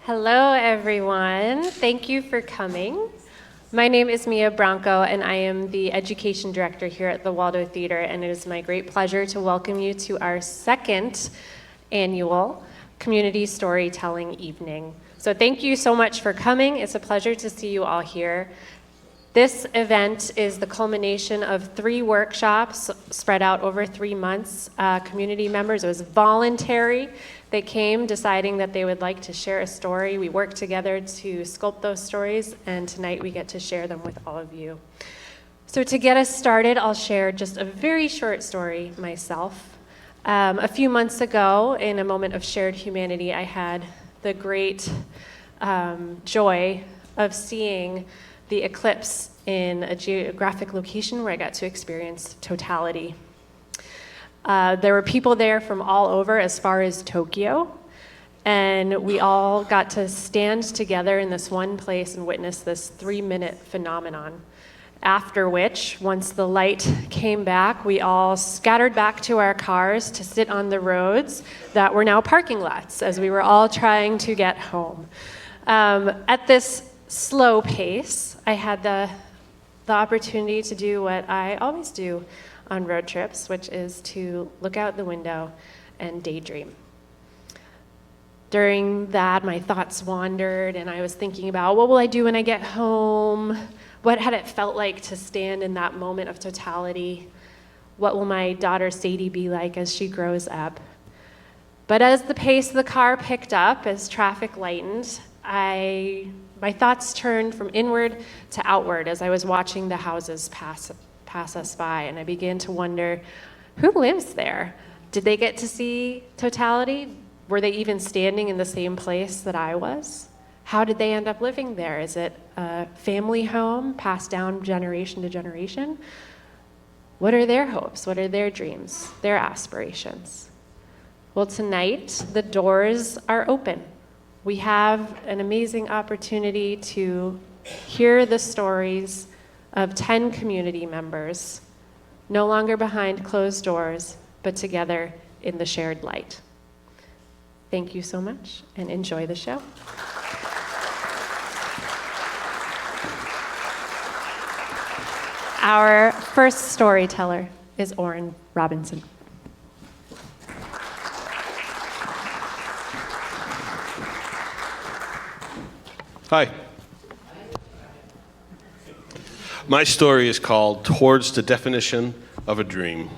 Hello, everyone. Thank you for coming. My name is Mia Branco, and I am the Education Director here at the Waldo Theatre, and it is my great pleasure to welcome you to our second annual Community Storytelling Evening. So thank you so much for coming. It's a pleasure to see you all here. This event is the culmination of 3 workshops spread out over 3 months. Community members, it was voluntary. They came deciding that they would like to share a story. We worked together to sculpt those stories, and tonight we get to share them with all of you. So to get us started, I'll share just a very short story myself. A few months ago, in a moment of shared humanity, I had the great joy of seeing the eclipse in a geographic location where I got to experience totality. There were people there from all over, as far as Tokyo, and we all got to stand together in this one place and witness this 3-minute phenomenon. After which, once the light came back, we all scattered back to our cars to sit on the roads that were now parking lots, as we were all trying to get home. At this slow pace, I had the opportunity to do what I always do on road trips, which is to look out the window and daydream. During that, my thoughts wandered, and I was thinking about, what will I do when I get home? What had it felt like to stand in that moment of totality? What will my daughter Sadie be like as she grows up? But as the pace of the car picked up, as traffic lightened, my thoughts turned from inward to outward as I was watching the houses pass us by, and I began to wonder, who lives there? Did they get to see totality? Were they even standing in the same place that I was? How did they end up living there? Is it a family home passed down generation to generation? What are their hopes? What are their dreams, their aspirations? Well, tonight, the doors are open. We have an amazing opportunity to hear the stories of 10 community members, no longer behind closed doors, but together in the shared light. Thank you so much, and enjoy the show. Our first storyteller is Oren Robinson. Hi. My story is called Towards the Definition of a Dream.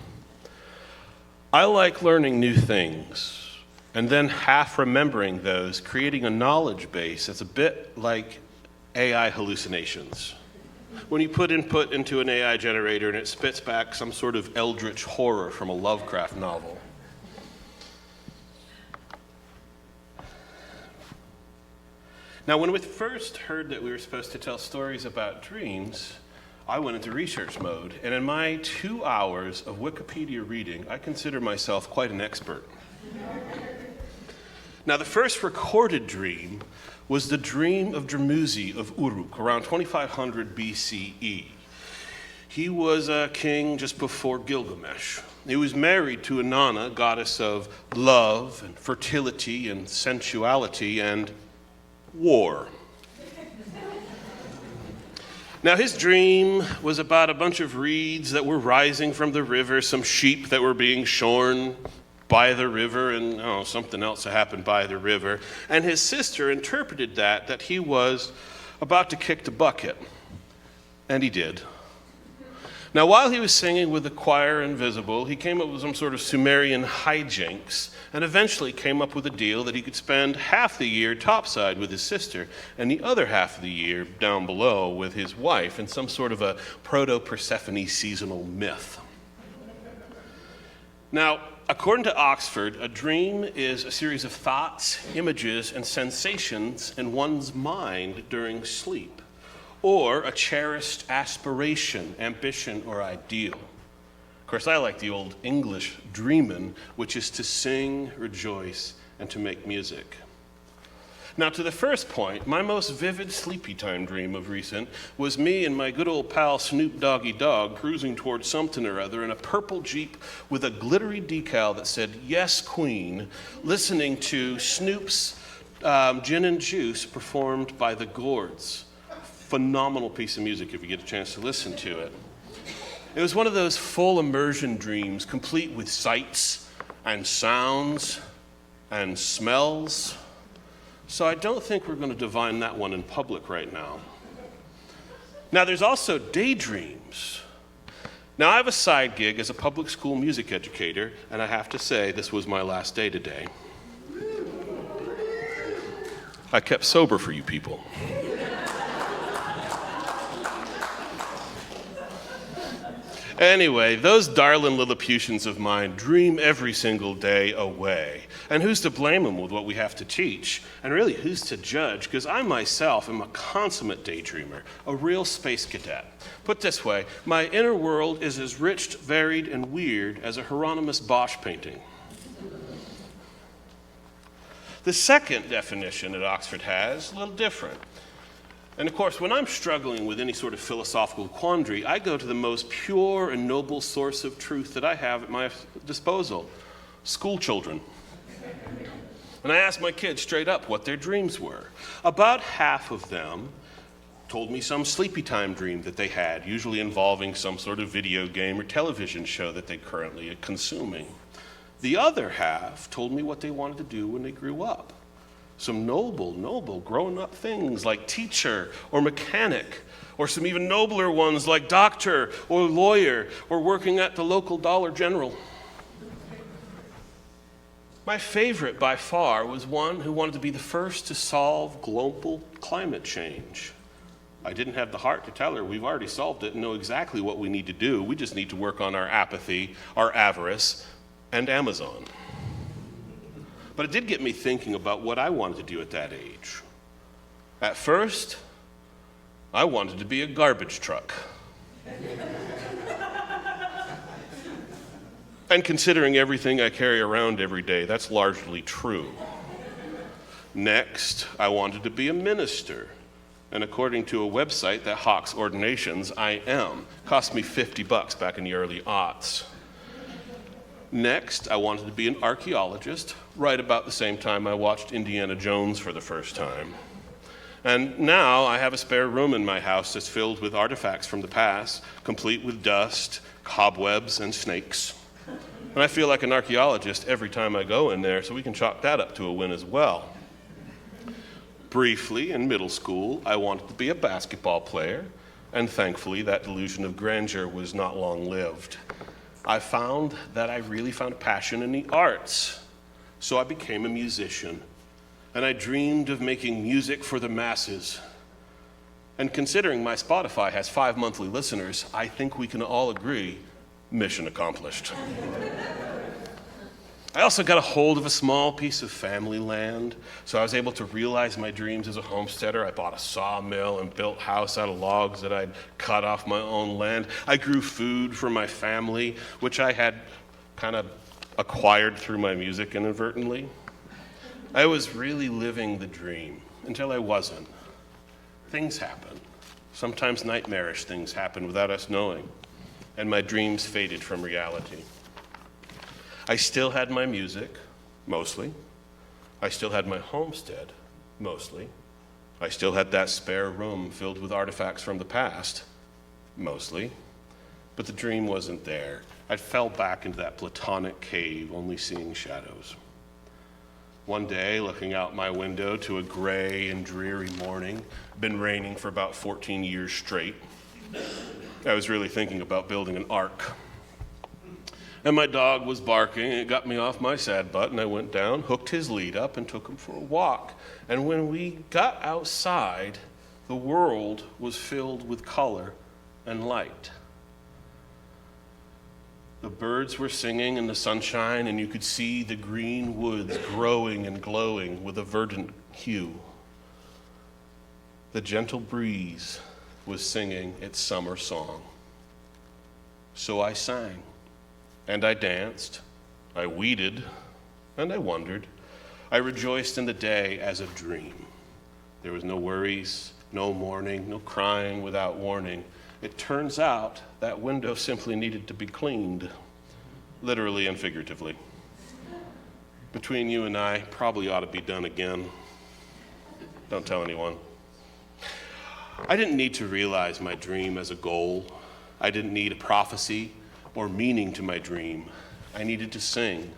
I like learning new things and then half remembering those, creating a knowledge base that's a bit like AI hallucinations. When you put input into an AI generator and it spits back some sort of eldritch horror from a Lovecraft novel. Now, when we first heard that we were supposed to tell stories about dreams, I went into research mode, and in my 2 hours of Wikipedia reading, I consider myself quite an expert. Now, the first recorded dream was the dream of Dumuzi of Uruk, around 2500 BCE. He was a king just before Gilgamesh. He was married to Inanna, goddess of love and fertility and sensuality and war. Now, his dream was about a bunch of reeds that were rising from the river, some sheep that were being shorn by the river, and something else that happened by the river. And his sister interpreted that he was about to kick the bucket. And he did. Now, while he was singing with the choir invisible, he came up with some sort of Sumerian hijinks and eventually came up with a deal that he could spend half the year topside with his sister and the other half of the year down below with his wife in some sort of a proto-Persephone seasonal myth. Now, according to Oxford, a dream is a series of thoughts, images, and sensations in one's mind during sleep, or a cherished aspiration, ambition, or ideal. Of course, I like the old English dreamin', which is to sing, rejoice, and to make music. Now, to the first point, my most vivid sleepy time dream of recent was me and my good old pal Snoop Doggy Dogg cruising towards something or other in a purple Jeep with a glittery decal that said, "Yes, Queen," listening to Snoop's Gin and Juice, performed by the Gourds. Phenomenal piece of music if you get a chance to listen to it. It was one of those full immersion dreams, complete with sights and sounds and smells. So I don't think we're going to divine that one in public right now. Now there's also daydreams. Now I have a side gig as a public school music educator, and I have to say this was my last day today. I kept sober for you people. Anyway, those darling Lilliputians of mine dream every single day away. And who's to blame them with what we have to teach? And really, who's to judge? Because I myself am a consummate daydreamer, a real space cadet. Put this way, my inner world is as rich, varied, and weird as a Hieronymus Bosch painting. The second definition that Oxford has is a little different. And of course, when I'm struggling with any sort of philosophical quandary, I go to the most pure and noble source of truth that I have at my disposal, school children. And I asked my kids straight up what their dreams were. About half of them told me some sleepy time dream that they had, usually involving some sort of video game or television show that they currently are consuming. The other half told me what they wanted to do when they grew up. Some noble grown-up things like teacher or mechanic, or some even nobler ones like doctor or lawyer or working at the local Dollar General. My favorite by far was one who wanted to be the first to solve global climate change. I didn't have the heart to tell her we've already solved it and know exactly what we need to do. We just need to work on our apathy, our avarice, and Amazon. But it did get me thinking about what I wanted to do at that age. At first, I wanted to be a garbage truck. And considering everything I carry around every day, that's largely true. Next, I wanted to be a minister. And according to a website that hawks ordinations, I am. Cost me $50 back in the early aughts. Next, I wanted to be an archaeologist, right about the same time I watched Indiana Jones for the first time. And now I have a spare room in my house that's filled with artifacts from the past, complete with dust, cobwebs, and snakes. And I feel like an archaeologist every time I go in there, so we can chalk that up to a win as well. Briefly, in middle school, I wanted to be a basketball player, and thankfully that delusion of grandeur was not long-lived. I found that I really found a passion in the arts, so I became a musician, and I dreamed of making music for the masses. And considering my Spotify has 5 monthly listeners, I think we can all agree, mission accomplished. I also got a hold of a small piece of family land, so I was able to realize my dreams as a homesteader. I bought a sawmill and built a house out of logs that I'd cut off my own land. I grew food for my family, which I had kind of acquired through my music inadvertently. I was really living the dream until I wasn't. Things happen. Sometimes nightmarish things happen without us knowing, and my dreams faded from reality. I still had my music, mostly. I still had my homestead, mostly. I still had that spare room filled with artifacts from the past, mostly. But the dream wasn't there. I fell back into that platonic cave, only seeing shadows. One day, looking out my window to a gray and dreary morning, been raining for about 14 years straight, I was really thinking about building an ark. And my dog was barking, and it got me off my sad butt, and I went down, hooked his lead up, and took him for a walk. And when we got outside, the world was filled with color and light. The birds were singing in the sunshine, and you could see the green woods growing and glowing with a verdant hue. The gentle breeze was singing its summer song. So I sang. And I danced, I weeded, and I wondered. I rejoiced in the day as a dream. There was no worries, no mourning, no crying without warning. It turns out that window simply needed to be cleaned, literally and figuratively. Between you and I, probably ought to be done again. Don't tell anyone. I didn't need to realize my dream as a goal. I didn't need a prophecy or meaning to my dream. I needed to sing,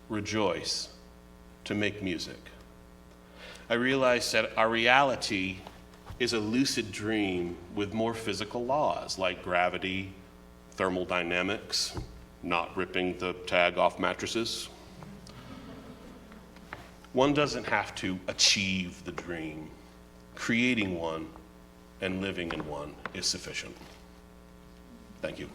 rejoice, to make music. I realized that our reality is a lucid dream with more physical laws like gravity, thermodynamics, not ripping the tag off mattresses. One doesn't have to achieve the dream. Creating one and living in one is sufficient. Thank you.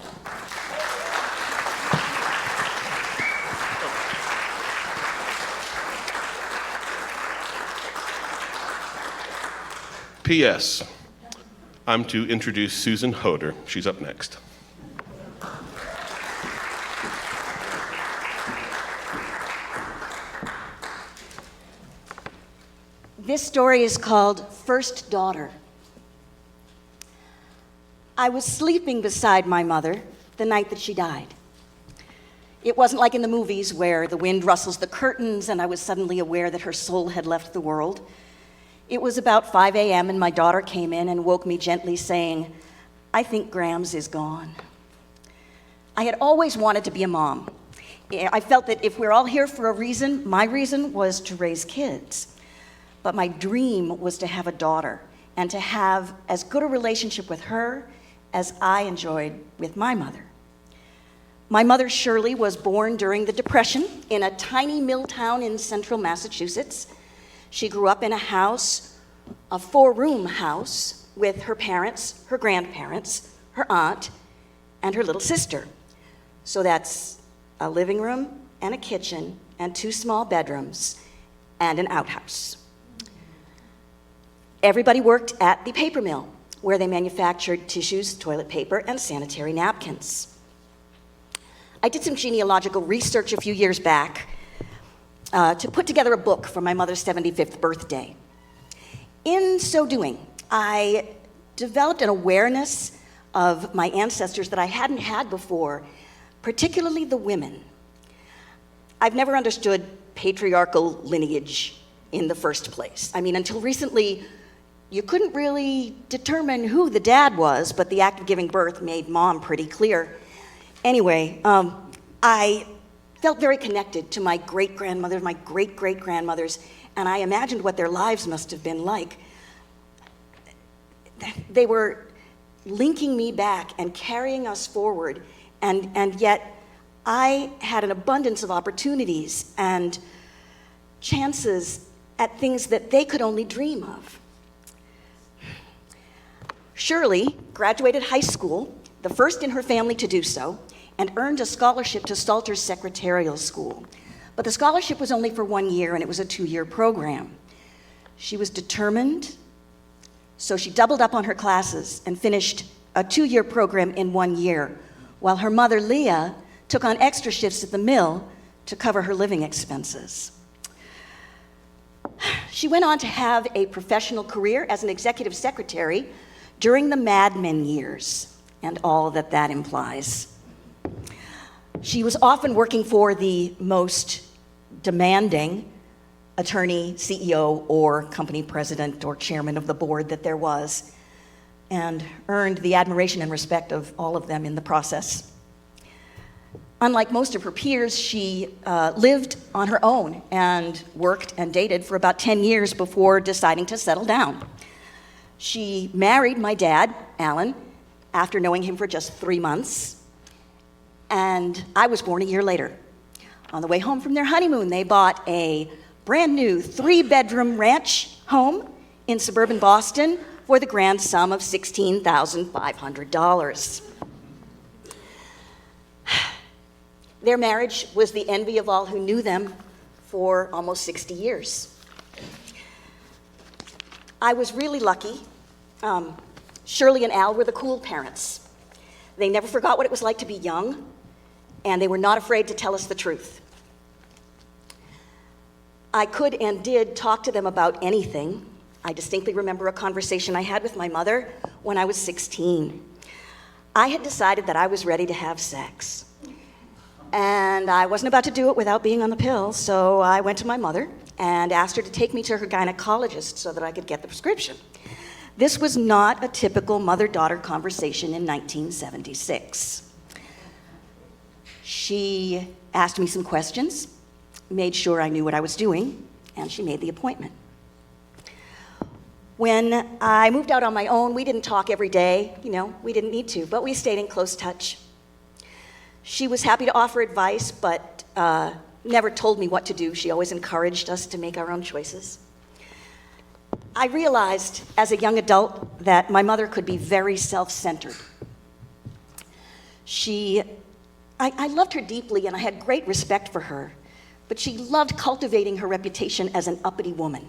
P.S. I'm to introduce Susan Hodder. She's up next. This story is called First Daughter. I was sleeping beside my mother the night that she died. It wasn't like in the movies where the wind rustles the curtains and I was suddenly aware that her soul had left the world. It was about 5 a.m. and my daughter came in and woke me gently saying, "I think Grams is gone." I had always wanted to be a mom. I felt that if we're all here for a reason, my reason was to raise kids. But my dream was to have a daughter and to have as good a relationship with her as I enjoyed with my mother. My mother, Shirley, was born during the Depression in a tiny mill town in central Massachusetts. She grew up in a house, a 4-room house, with her parents, her grandparents, her aunt, and her little sister. So that's a living room and a kitchen and 2 small bedrooms and an outhouse. Everybody worked at the paper mill, where they manufactured tissues, toilet paper, and sanitary napkins. I did some genealogical research a few years back to put together a book for my mother's 75th birthday. In so doing, I developed an awareness of my ancestors that I hadn't had before, particularly the women. I've never understood patriarchal lineage in the first place. I mean, until recently, you couldn't really determine who the dad was, but the act of giving birth made mom pretty clear. Anyway, I felt very connected to my great-grandmother, my great-great-grandmothers, and I imagined what their lives must have been like. They were linking me back and carrying us forward, and yet I had an abundance of opportunities and chances at things that they could only dream of. Shirley graduated high school, the first in her family to do so, and earned a scholarship to Salter's Secretarial School. But the scholarship was only for 1 year, and it was a 2-year program. She was determined, so she doubled up on her classes and finished a 2-year program in 1 year, while her mother, Leah, took on extra shifts at the mill to cover her living expenses. She went on to have a professional career as an executive secretary during the Mad Men years, and all that that implies. She was often working for the most demanding attorney, CEO, or company president or chairman of the board that there was, and earned the admiration and respect of all of them in the process. Unlike most of her peers, she lived on her own and worked and dated for about 10 years before deciding to settle down. She married my dad, Alan, after knowing him for just 3 months, and I was born a year later. On the way home from their honeymoon, they bought a brand new 3-bedroom ranch home in suburban Boston for the grand sum of $16,500. Their marriage was the envy of all who knew them for almost 60 years. I was really lucky. Shirley and Al were the cool parents. They never forgot what it was like to be young, and they were not afraid to tell us the truth. I could and did talk to them about anything. I distinctly remember a conversation I had with my mother when I was 16. I had decided that I was ready to have sex, and I wasn't about to do it without being on the pill, so I went to my mother and asked her to take me to her gynecologist so that I could get the prescription. This was not a typical mother-daughter conversation in 1976. She asked me some questions, made sure I knew what I was doing, and she made the appointment. When I moved out on my own, we didn't talk every day. We didn't need to, but we stayed in close touch. She was happy to offer advice, but never told me what to do. She always encouraged us to make our own choices. I realized as a young adult that my mother could be very self-centered. I loved her deeply and I had great respect for her, but she loved cultivating her reputation as an uppity woman.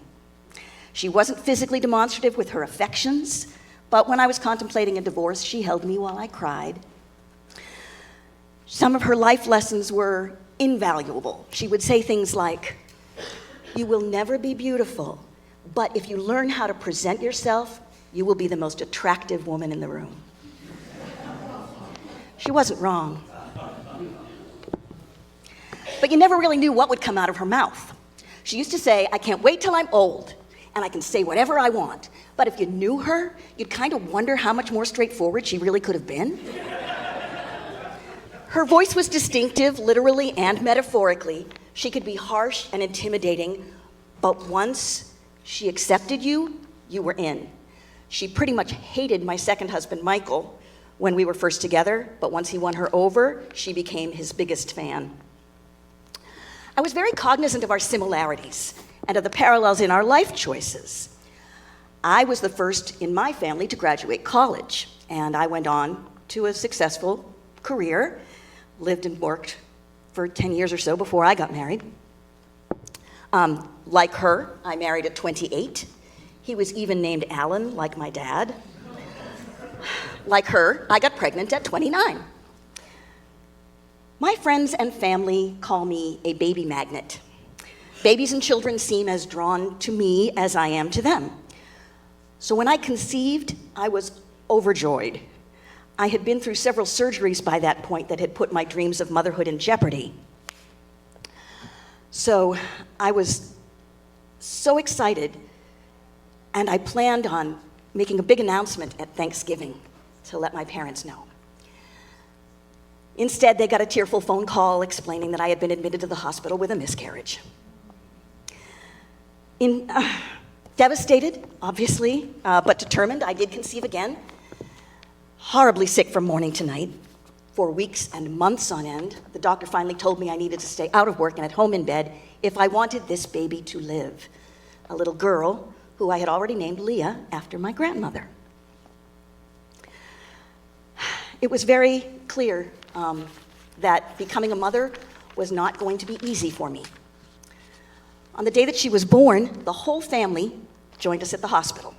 She wasn't physically demonstrative with her affections, but when I was contemplating a divorce, she held me while I cried. Some of her life lessons were invaluable. She would say things like, "You will never be beautiful, but if you learn how to present yourself, you will be the most attractive woman in the room." She wasn't wrong. But you never really knew what would come out of her mouth. She used to say, "I can't wait till I'm old, and I can say whatever I want." But if you knew her, you'd kind of wonder how much more straightforward she really could have been. Her voice was distinctive, literally and metaphorically. She could be harsh and intimidating, but once she accepted you, you were in. She pretty much hated my second husband, Michael, when we were first together, but once he won her over, she became his biggest fan. I was very cognizant of our similarities and of the parallels in our life choices. I was the first in my family to graduate college, and I went on to a successful career, lived and worked for 10 years or so before I got married. Like her, I married at 28. He was even named Alan, like my dad. Like her, I got pregnant at 29. My friends and family call me a baby magnet. Babies and children seem as drawn to me as I am to them. So when I conceived, I was overjoyed. I had been through several surgeries by that point that had put my dreams of motherhood in jeopardy. So I was so excited, and I planned on making a big announcement at Thanksgiving to let my parents know. Instead, they got a tearful phone call explaining that I had been admitted to the hospital with a miscarriage. Devastated, obviously, but determined, I did conceive again. Horribly sick from morning to night. For weeks and months on end, the doctor finally told me I needed to stay out of work and at home in bed if I wanted this baby to live. A little girl who I had already named Leah after my grandmother. It was very clear that becoming a mother was not going to be easy for me. On the day that she was born, the whole family joined us at the hospital.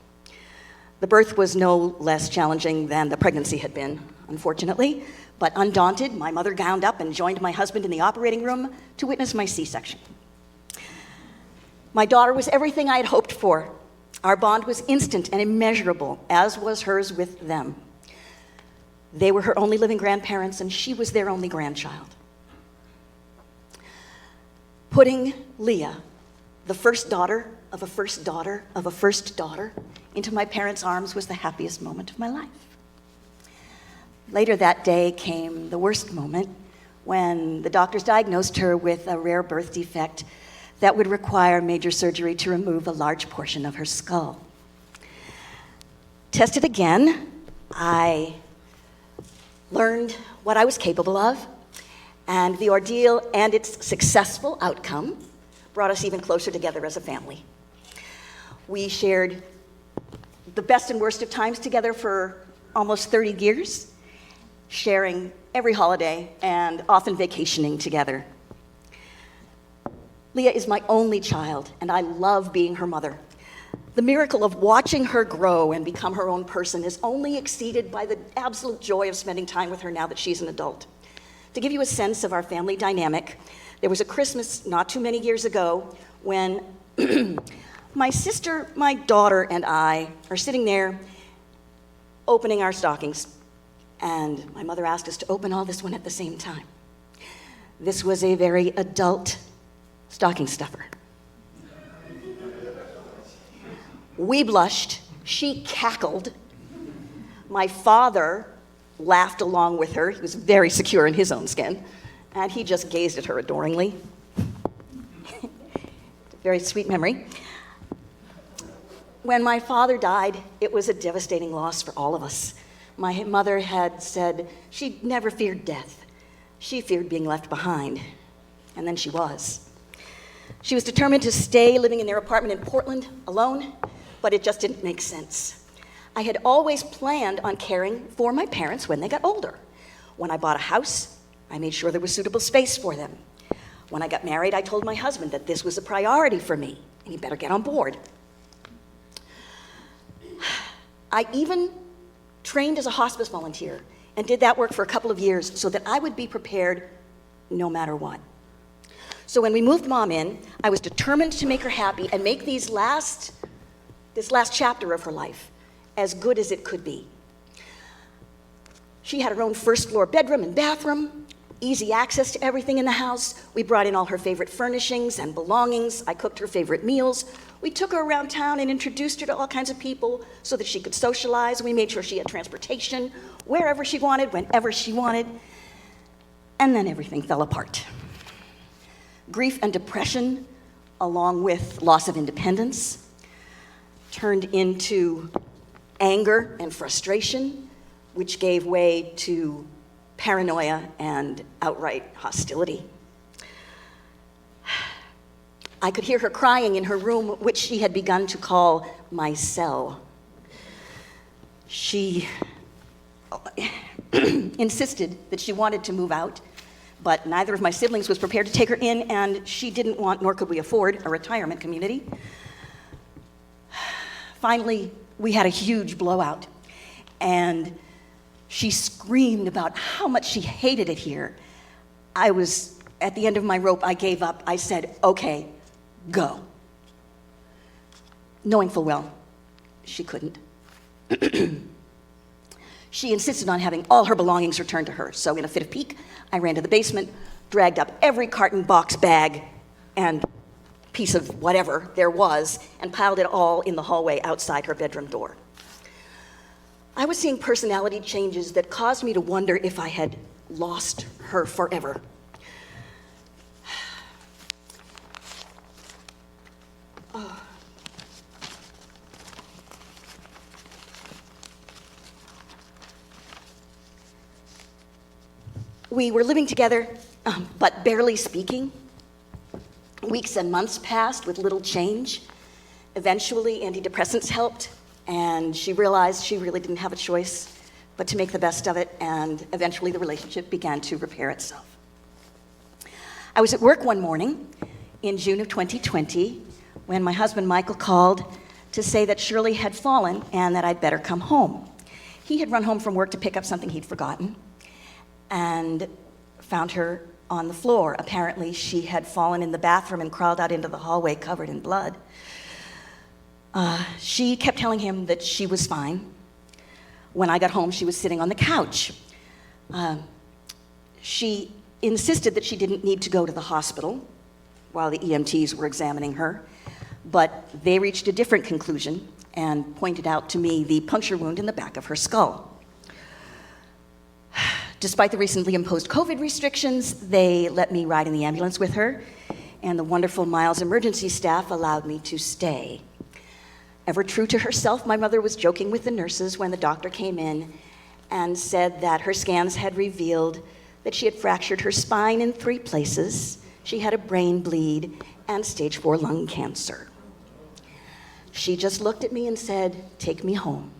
The birth was no less challenging than the pregnancy had been, unfortunately, but undaunted, my mother gowned up and joined my husband in the operating room to witness my C-section. My daughter was everything I had hoped for. Our bond was instant and immeasurable, as was hers with them. They were her only living grandparents, and she was their only grandchild. Putting Leah, the first daughter of a first daughter of a first daughter, into my parents' arms was the happiest moment of my life. Later that day came the worst moment when the doctors diagnosed her with a rare birth defect that would require major surgery to remove a large portion of her skull. Tested again, I learned what I was capable of, and the ordeal and its successful outcome brought us even closer together as a family. We shared the best and worst of times together for almost 30 years, sharing every holiday and often vacationing together. Leah is my only child, and I love being her mother. The miracle of watching her grow and become her own person is only exceeded by the absolute joy of spending time with her now that she's an adult. To give you a sense of our family dynamic, there was a Christmas not too many years ago when my sister, my daughter, and I are sitting there opening our stockings, and my mother asked us to open all this one at the same time. This was a very adult stocking stuffer. We blushed. She cackled. My father laughed along with her. He was very secure in his own skin, and he just gazed at her adoringly. Very sweet memory. When my father died, it was a devastating loss for all of us. My mother had said she never feared death. She feared being left behind, and then she was. She was determined to stay living in their apartment in Portland alone, but it just didn't make sense. I had always planned on caring for my parents when they got older. When I bought a house, I made sure there was suitable space for them. When I got married, I told my husband that this was a priority for me, and he better get on board. I even trained as a hospice volunteer and did that work for a couple of years so that I would be prepared no matter what. So when we moved Mom in, I was determined to make her happy and make this last chapter of her life as good as it could be. She had her own first-floor bedroom and bathroom, easy access to everything in the house. We brought in all her favorite furnishings and belongings. I cooked her favorite meals. We took her around town and introduced her to all kinds of people so that she could socialize. We made sure she had transportation wherever she wanted, whenever she wanted. And then everything fell apart. Grief and depression, along with loss of independence, turned into anger and frustration, which gave way to paranoia and outright hostility. I could hear her crying in her room, which she had begun to call my cell. She insisted that she wanted to move out, but neither of my siblings was prepared to take her in, and she didn't want, nor could we afford, a retirement community. Finally, we had a huge blowout, and she screamed about how much she hated it here. I was at the end of my rope. I gave up. I said, okay, go. Knowing full well she couldn't. She insisted on having all her belongings returned to her. So in a fit of pique, I ran to the basement, dragged up every carton, box, bag, and piece of whatever there was, and piled it all in the hallway outside her bedroom door. I was seeing personality changes that caused me to wonder if I had lost her forever. Oh. We were living together, but barely speaking. Weeks and months passed with little change. Eventually, antidepressants helped, and she realized she really didn't have a choice but to make the best of it, and eventually the relationship began to repair itself. I was at work one morning in June of 2020 when my husband Michael called to say that Shirley had fallen and that I'd better come home. He had run home from work to pick up something he'd forgotten and found her on the floor. Apparently, she had fallen in the bathroom and crawled out into the hallway covered in blood. She kept telling him that she was fine. When I got home, she was sitting on the couch. She insisted that she didn't need to go to the hospital while the EMTs were examining her, but they reached a different conclusion and pointed out to me the puncture wound in the back of her skull. Despite the recently imposed COVID restrictions, they let me ride in the ambulance with her, and the wonderful Miles emergency staff allowed me to stay. Ever true to herself, my mother was joking with the nurses when the doctor came in and said that her scans had revealed that she had fractured her spine in 3 places, she had a brain bleed, and stage 4 lung cancer. She just looked at me and said, "Take me home."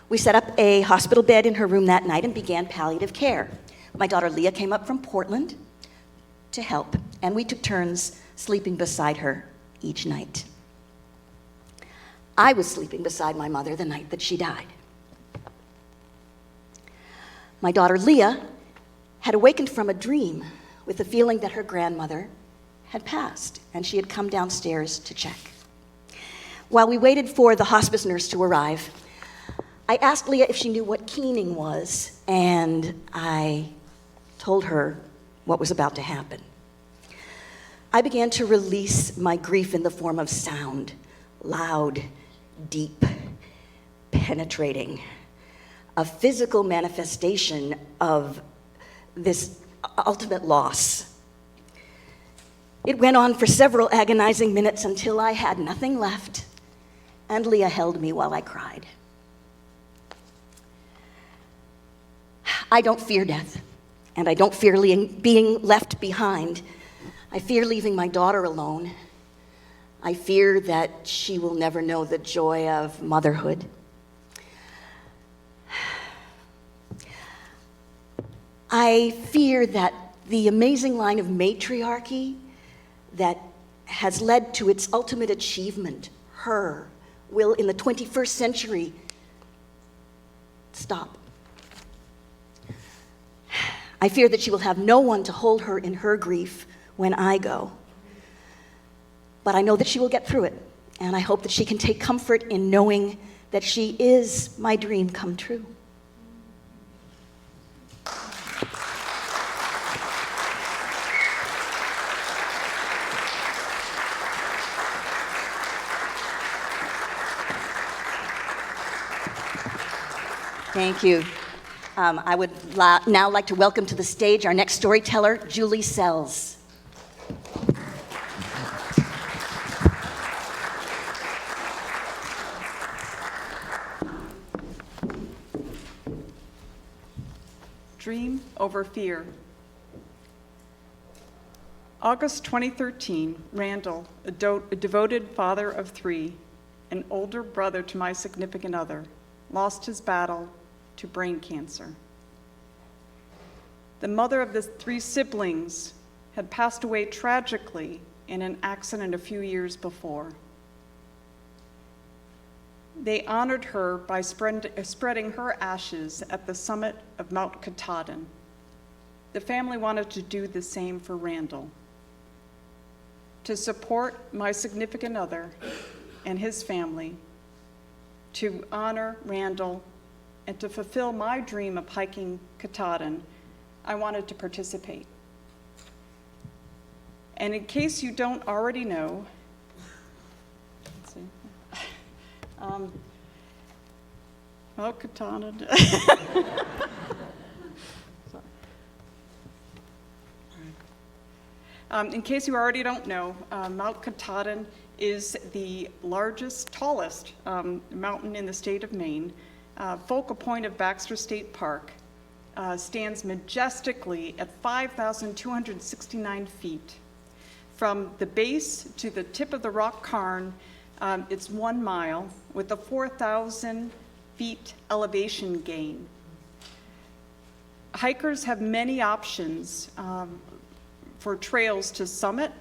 We set up a hospital bed in her room that night and began palliative care. My daughter Leah came up from Portland to help, and we took turns sleeping beside her each night. I was sleeping beside my mother the night that she died. My daughter Leah had awakened from a dream with the feeling that her grandmother had passed, and she had come downstairs to check. While we waited for the hospice nurse to arrive, I asked Leah if she knew what keening was, and I told her what was about to happen. I began to release my grief in the form of sound, loud, deep, penetrating, a physical manifestation of this ultimate loss. It went on for several agonizing minutes until I had nothing left, and Leah held me while I cried. I don't fear death, and I don't fear being left behind. I fear leaving my daughter alone. I fear that she will never know the joy of motherhood. I fear that the amazing line of matriarchy that has led to its ultimate achievement, her, will in the 21st century stop. I fear that she will have no one to hold her in her grief when I go. But I know that she will get through it, and I hope that she can take comfort in knowing that she is my dream come true. Thank you. I would now like to welcome to the stage our next storyteller, Julie Sells. Dream over fear. August 2013, Randall, a devoted father of 3, an older brother to my significant other, lost his battle to brain cancer. The mother of the 3 siblings had passed away tragically in an accident a few years before. They honored her by spreading her ashes at the summit of Mount Katahdin. The family wanted to do the same for Randall. To support my significant other and his family, to honor Randall, and to fulfill my dream of hiking Katahdin, I wanted to participate. And in case you don't already know, let's see, Katahdin. In case you already don't know, Mount Katahdin is the largest, tallest mountain in the state of Maine. Focal point of Baxter State Park, stands majestically at 5,269 feet. From the base to the tip of the rock cairn, it's 1 mile with a 4,000 feet elevation gain. Hikers have many options for trails to summit,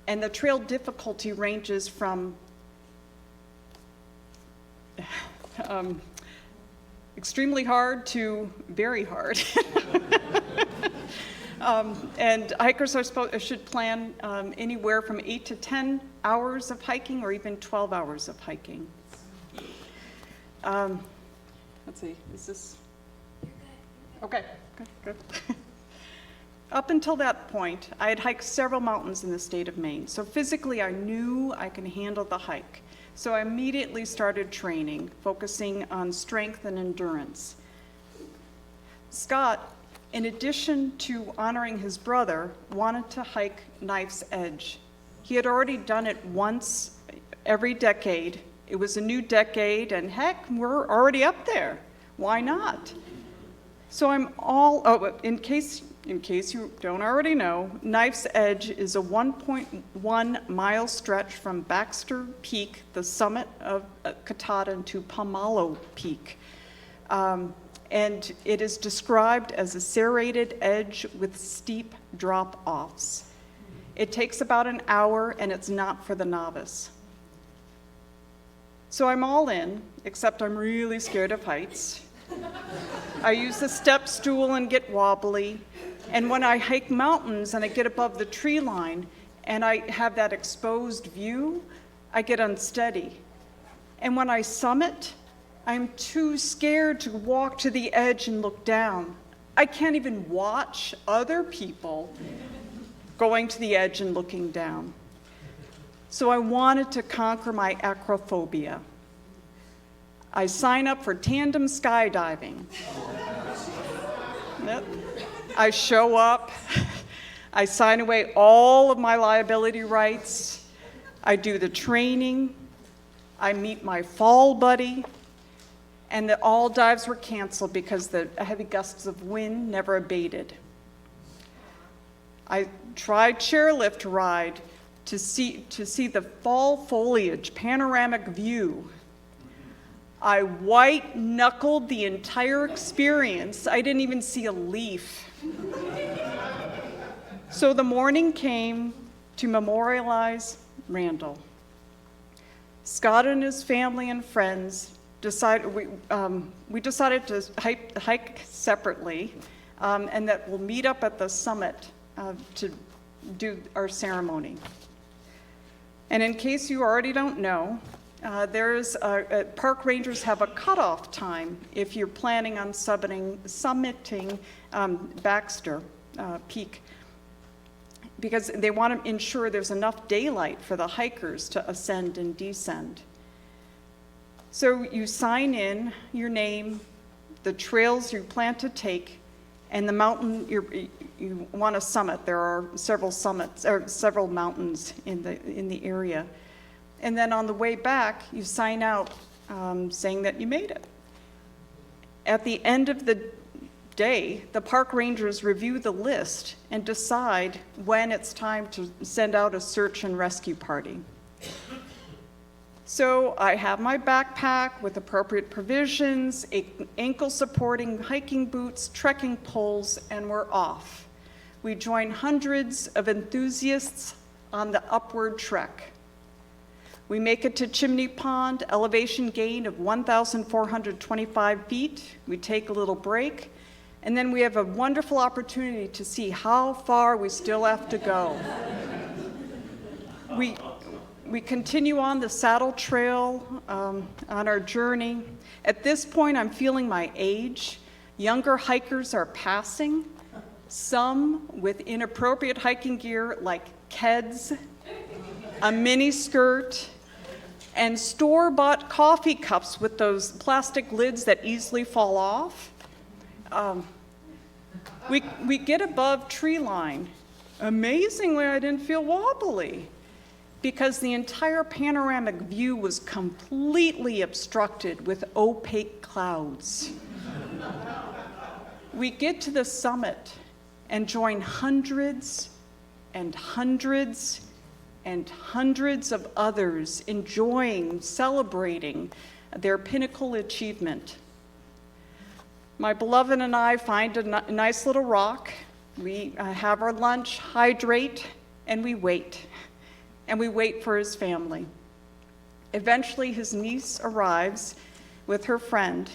and the trail difficulty ranges from extremely hard to very hard. And hikers should plan anywhere from 8 to 10 hours of hiking or even 12 hours of hiking. Let's see, is this? Okay, good. Up until that point, I had hiked several mountains in the state of Maine, so physically I knew I could handle the hike. So I immediately started training, focusing on strength and endurance. Scott, in addition to honoring his brother, wanted to hike Knife's Edge. He had already done it once every decade. It was a new decade, and heck, we're already up there. Why not? So in case you don't already know, Knife's Edge is a 1.1 mile stretch from Baxter Peak, the summit of Katahdin, to Pomalo Peak. And it is described as a serrated edge with steep drop-offs. It takes about an hour, and it's not for the novice. So I'm all in, except I'm really scared of heights. I use the step stool and get wobbly. And when I hike mountains and I get above the tree line and I have that exposed view, I get unsteady. And when I summit, I'm too scared to walk to the edge and look down. I can't even watch other people going to the edge and looking down. So I wanted to conquer my acrophobia. I sign up for tandem skydiving. Yep. I show up. I sign away all of my liability rights. I do the training. I meet my fall buddy. And all dives were canceled because the heavy gusts of wind never abated. I tried chairlift ride to see the fall foliage panoramic view. I white-knuckled the entire experience. I didn't even see a leaf. So the morning came to memorialize Randall. Scott and his family and friends we decided to hike separately, and that we'll meet up at the summit to do our ceremony. And in case you already don't know, park rangers have a cutoff time if you're planning on summiting Baxter Peak, because they want to ensure there's enough daylight for the hikers to ascend and descend. So you sign in your name, the trails you plan to take, and the mountain you want to summit. There are several summits or several mountains in the area. And then on the way back, you sign out saying that you made it. At the end of the day, the park rangers review the list and decide when it's time to send out a search and rescue party. So I have my backpack with appropriate provisions, ankle-supporting hiking boots, trekking poles, and we're off. We join hundreds of enthusiasts on the upward trek. We make it to Chimney Pond, elevation gain of 1,425 feet. We take a little break, and then we have a wonderful opportunity to see how far we still have to go. We continue on the saddle trail on our journey. At this point, I'm feeling my age. Younger hikers are passing, some with inappropriate hiking gear like Keds, a mini skirt, and store-bought coffee cups with those plastic lids that easily fall off. We get above tree line. Amazingly, I didn't feel wobbly, because the entire panoramic view was completely obstructed with opaque clouds. We get to the summit and join hundreds and hundreds and hundreds of others enjoying, celebrating their pinnacle achievement. My beloved and I find a nice little rock. We have our lunch, hydrate, and we wait. And we wait for his family. Eventually, his niece arrives with her friend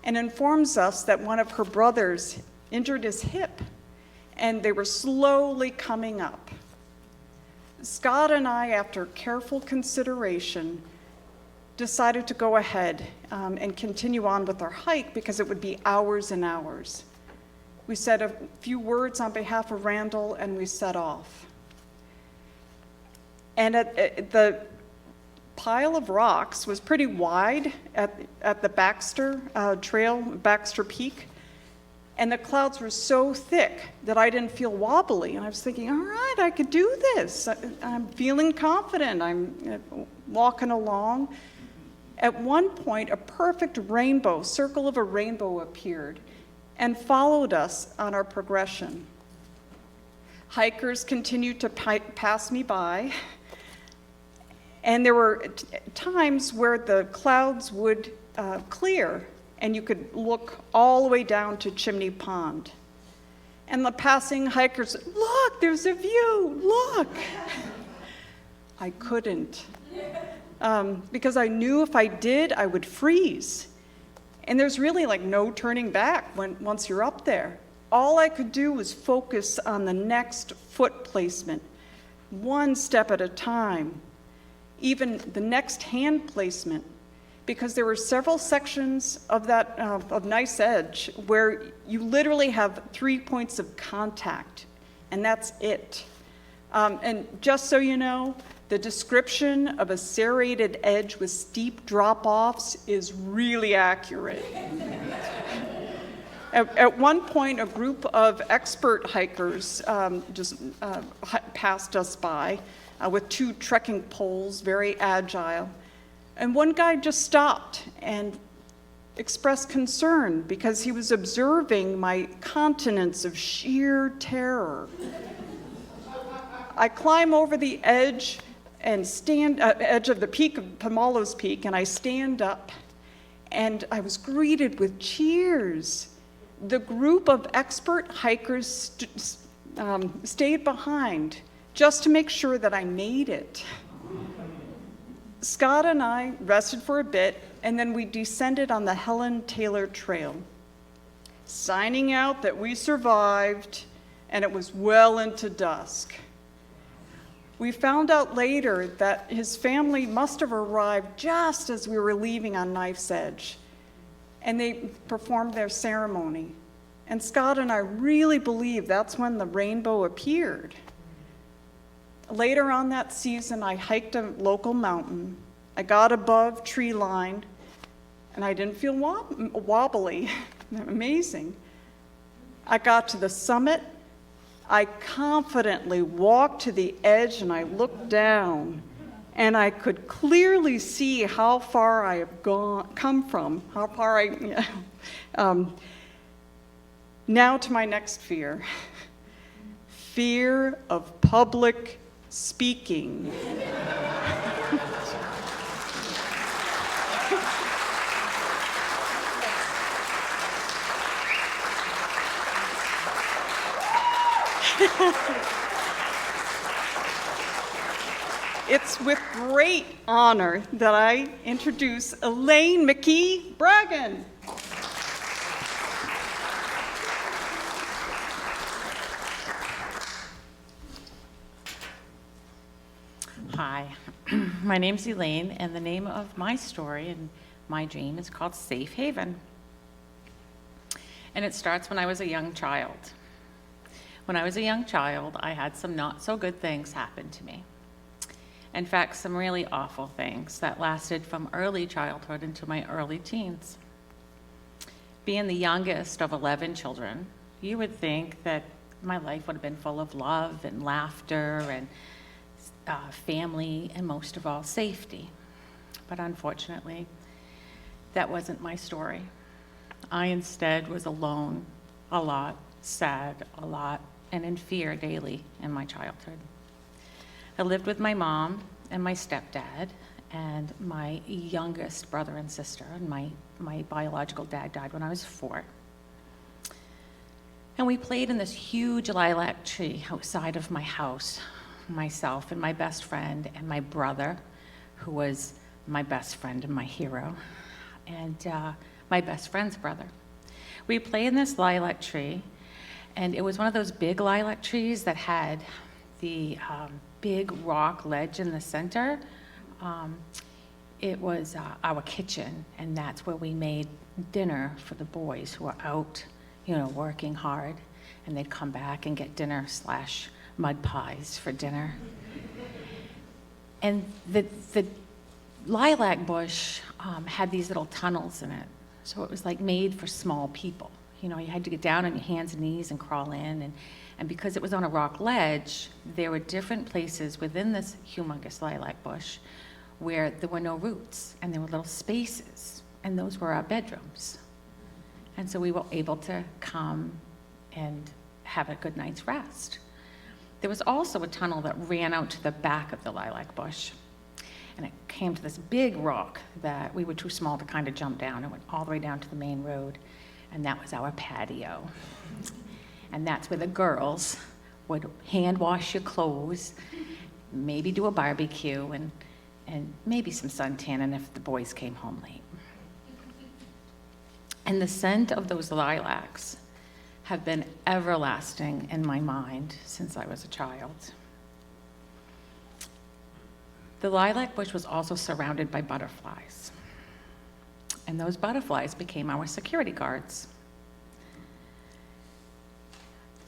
and informs us that one of her brothers injured his hip, and they were slowly coming up. Scott and I, after careful consideration, decided to go ahead and continue on with our hike because it would be hours and hours. We said a few words on behalf of Randall, and we set off. And the pile of rocks was pretty wide at the Baxter Trail, Baxter Peak, and the clouds were so thick that I didn't feel wobbly. And I was thinking, all right, I could do this. I'm feeling confident. I'm walking along. At one point, a perfect rainbow, circle of a rainbow appeared and followed us on our progression. Hikers continued to pass me by. And there were times where the clouds would clear and you could look all the way down to Chimney Pond. And the passing hikers, look, there's a view, look. I couldn't, because I knew if I did, I would freeze. And there's really like no turning back once you're up there. All I could do was focus on the next foot placement, one step at a time. Even the next hand placement, because there were several sections of that of nice edge where you literally have 3 points of contact, and that's it. And just so you know, The description of a serrated edge with steep drop-offs is really accurate. At one point, a group of expert hikers passed us by with 2 trekking poles, very agile. And one guy just stopped and expressed concern because he was observing my continence of sheer terror. I climb over the edge and edge of the peak of Pomalo's Peak, and I stand up, and I was greeted with cheers. The group of expert hikers stayed behind just to make sure that I made it. Scott and I rested for a bit, and then we descended on the Helen Taylor Trail, signing out that we survived, and it was well into dusk. We found out later that his family must have arrived just as we were leaving on Knife's Edge, and they performed their ceremony. And Scott and I really believe that's when the rainbow appeared. Later on that season, I hiked a local mountain. I got above tree line, and I didn't feel wobbly. Amazing. I got to the summit. I confidently walked to the edge, and I looked down, and I could clearly see how far I have come from, how far now to my next fear. Fear of public speaking. It's with great honor that I introduce Elaine McKee Bragan. Hi, my name's Elaine, and the name of my story and my dream is called Safe Haven. And it starts when I was a young child. When I was a young child, I had some not so good things happen to me. In fact, some really awful things that lasted from early childhood into my early teens. Being the youngest of 11 children, you would think that my life would have been full of love and laughter and family, and most of all, safety. But unfortunately, that wasn't my story. I instead was alone a lot, sad a lot, and in fear daily in my childhood. I lived with my mom and my stepdad and my youngest brother and sister, and my biological dad died when I was 4. And we played in this huge lilac tree outside of my house, myself and my best friend and my brother, who was my best friend and my hero, and my best friend's brother. We played in this lilac tree, and it was one of those big lilac trees that had the big rock ledge in the center. It was our kitchen, and that's where we made dinner for the boys who were out, working hard, and they'd come back and get dinner / mud pies for dinner. And the lilac bush had these little tunnels in it, so it was like made for small people. You had to get down on your hands and knees and crawl in, and because it was on a rock ledge, there were different places within this humongous lilac bush where there were no roots, and there were little spaces, and those were our bedrooms. And so we were able to come and have a good night's rest. There was also a tunnel that ran out to the back of the lilac bush, and it came to this big rock that we were too small to kind of jump down. It went all the way down to the main road, and that was our patio. And that's where the girls would hand wash your clothes, maybe do a barbecue, and maybe some suntanning if the boys came home late. And the scent of those lilacs have been everlasting in my mind since I was a child. The lilac bush was also surrounded by butterflies, and those butterflies became our security guards.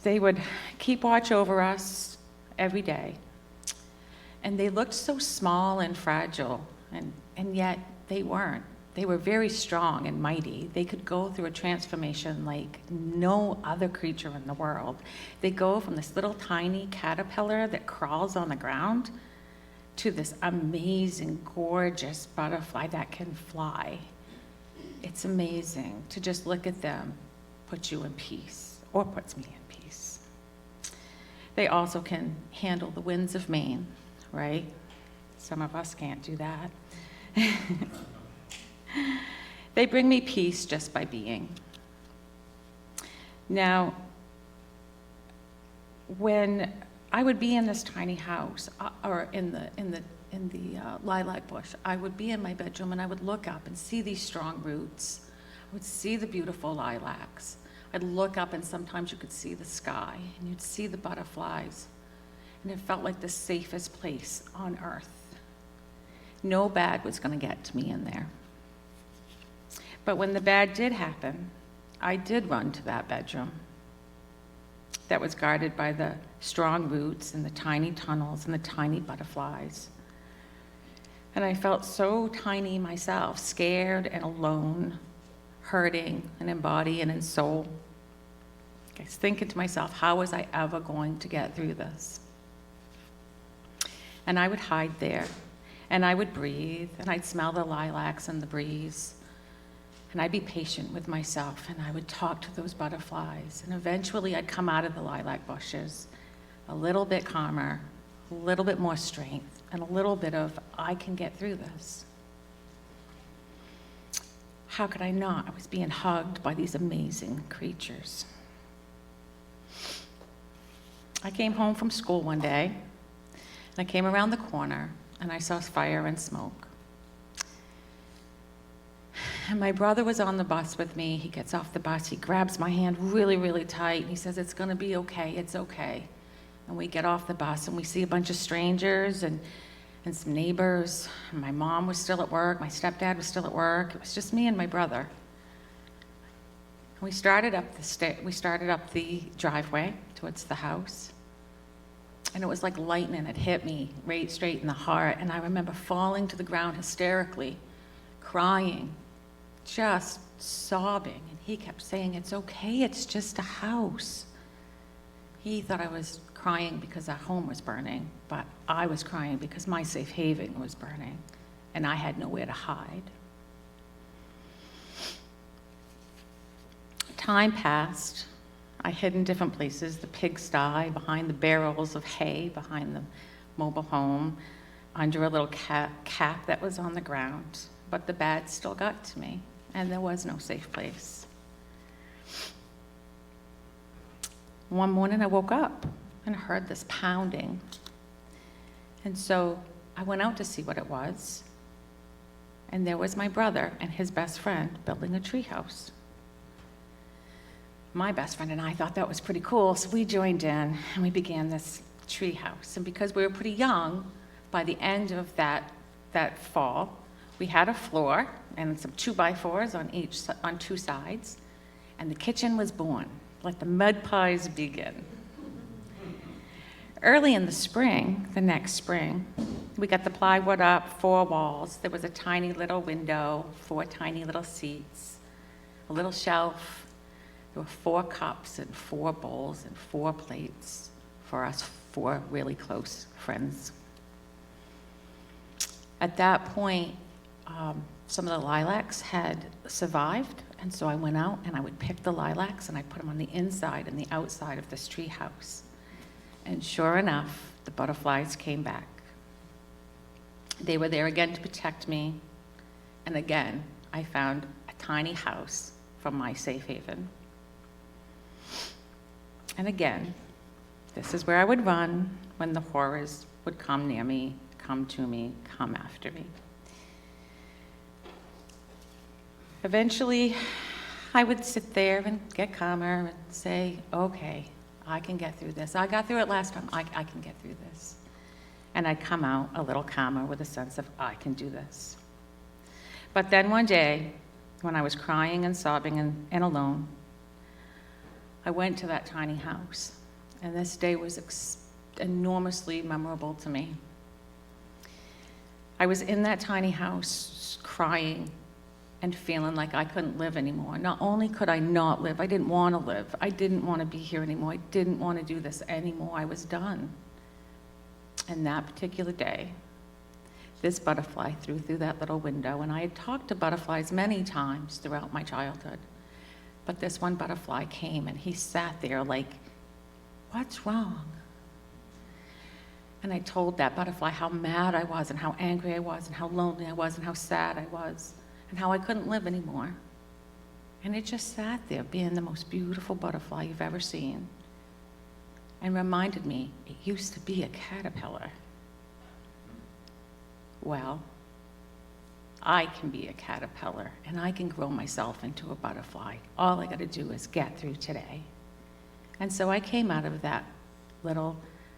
They would keep watch over us every day, And they looked so small and fragile, and yet they weren't. They were very strong and mighty. They could go through a transformation like no other creature in the world. They go from this little tiny caterpillar that crawls on the ground to this amazing, gorgeous butterfly that can fly. It's amazing to just look at them, put you in peace, or puts me in peace. They also can handle the winds of Maine, right? Some of us can't do that. They bring me peace just by being. Now, when I would be in this tiny house, or in the lilac bush, I would be in my bedroom and I would look up and see these strong roots. I would see the beautiful lilacs. I'd look up and sometimes you could see the sky and you'd see the butterflies. And it felt like the safest place on earth. No bad was going to get to me in there. But when the bad did happen, I did run to that bedroom that was guarded by the strong roots and the tiny tunnels and the tiny butterflies. And I felt so tiny myself, scared and alone, hurting and in body and in soul. I was thinking to myself, how was I ever going to get through this? And I would hide there, and I would breathe, and I'd smell the lilacs and the breeze. And I'd be patient with myself, and I would talk to those butterflies. And eventually I'd come out of the lilac bushes a little bit calmer, a little bit more strength, and a little bit of, I can get through this. How could I not? I was being hugged by these amazing creatures. I came home from school one day, and I came around the corner, and I saw fire and smoke. And my brother was on the bus with me. He gets off the bus, he grabs my hand really, really tight, and he says, it's gonna be okay, it's okay. And we get off the bus, and we see a bunch of strangers and some neighbors. And my mom was still at work, my stepdad was still at work. It was just me and my brother. And we started up the driveway towards the house. And it was like lightning. It hit me right straight in the heart. And I remember falling to the ground hysterically, crying, just sobbing. And he kept saying, it's okay, it's just a house. He thought I was crying because our home was burning, but I was crying because my safe haven was burning, and I had nowhere to hide. Time passed. I hid in different places, the pigsty, behind the barrels of hay, behind the mobile home, under a little cap that was on the ground. But the bad still got to me, and there was no safe place. One morning I woke up and heard this pounding. And so I went out to see what it was. And there was my brother and his best friend building a treehouse. My best friend and I thought that was pretty cool, so we joined in and we began this treehouse. And because we were pretty young, by the end of that fall, we had a floor and some 2x4s on two sides, and the kitchen was born. Let the mud pies begin. Early in the spring, the next spring, we got the plywood up, 4 walls. There was a tiny little window, 4 tiny little seats, a little shelf. There were 4 cups and 4 bowls and 4 plates for us 4 really close friends. At that point, some of the lilacs had survived, and so I went out and I would pick the lilacs and I put them on the inside and the outside of this tree house. And sure enough, the butterflies came back. They were there again to protect me, and again, I found a tiny house from my safe haven. And again, this is where I would run when the horrors would come near me, come to me, come after me. Eventually, I would sit there and get calmer and say, okay, I can get through this. I got through it last time, I can get through this. And I'd come out a little calmer with a sense of, I can do this. But then one day, when I was crying and sobbing and alone, I went to that tiny house. And this day was enormously memorable to me. I was in that tiny house crying and feeling like I couldn't live anymore. Not only could I not live, I didn't want to live. I didn't want to be here anymore. I didn't want to do this anymore. I was done. And that particular day, this butterfly flew through that little window, and I had talked to butterflies many times throughout my childhood. But this one butterfly came, and he sat there like, what's wrong? And I told that butterfly how mad I was, and how angry I was, and how lonely I was, and how sad I was, and how I couldn't live anymore. And it just sat there being the most beautiful butterfly you've ever seen, and reminded me it used to be a caterpillar. Well, I can be a caterpillar, and I can grow myself into a butterfly. All I got to do is get through today. And so I came out of that little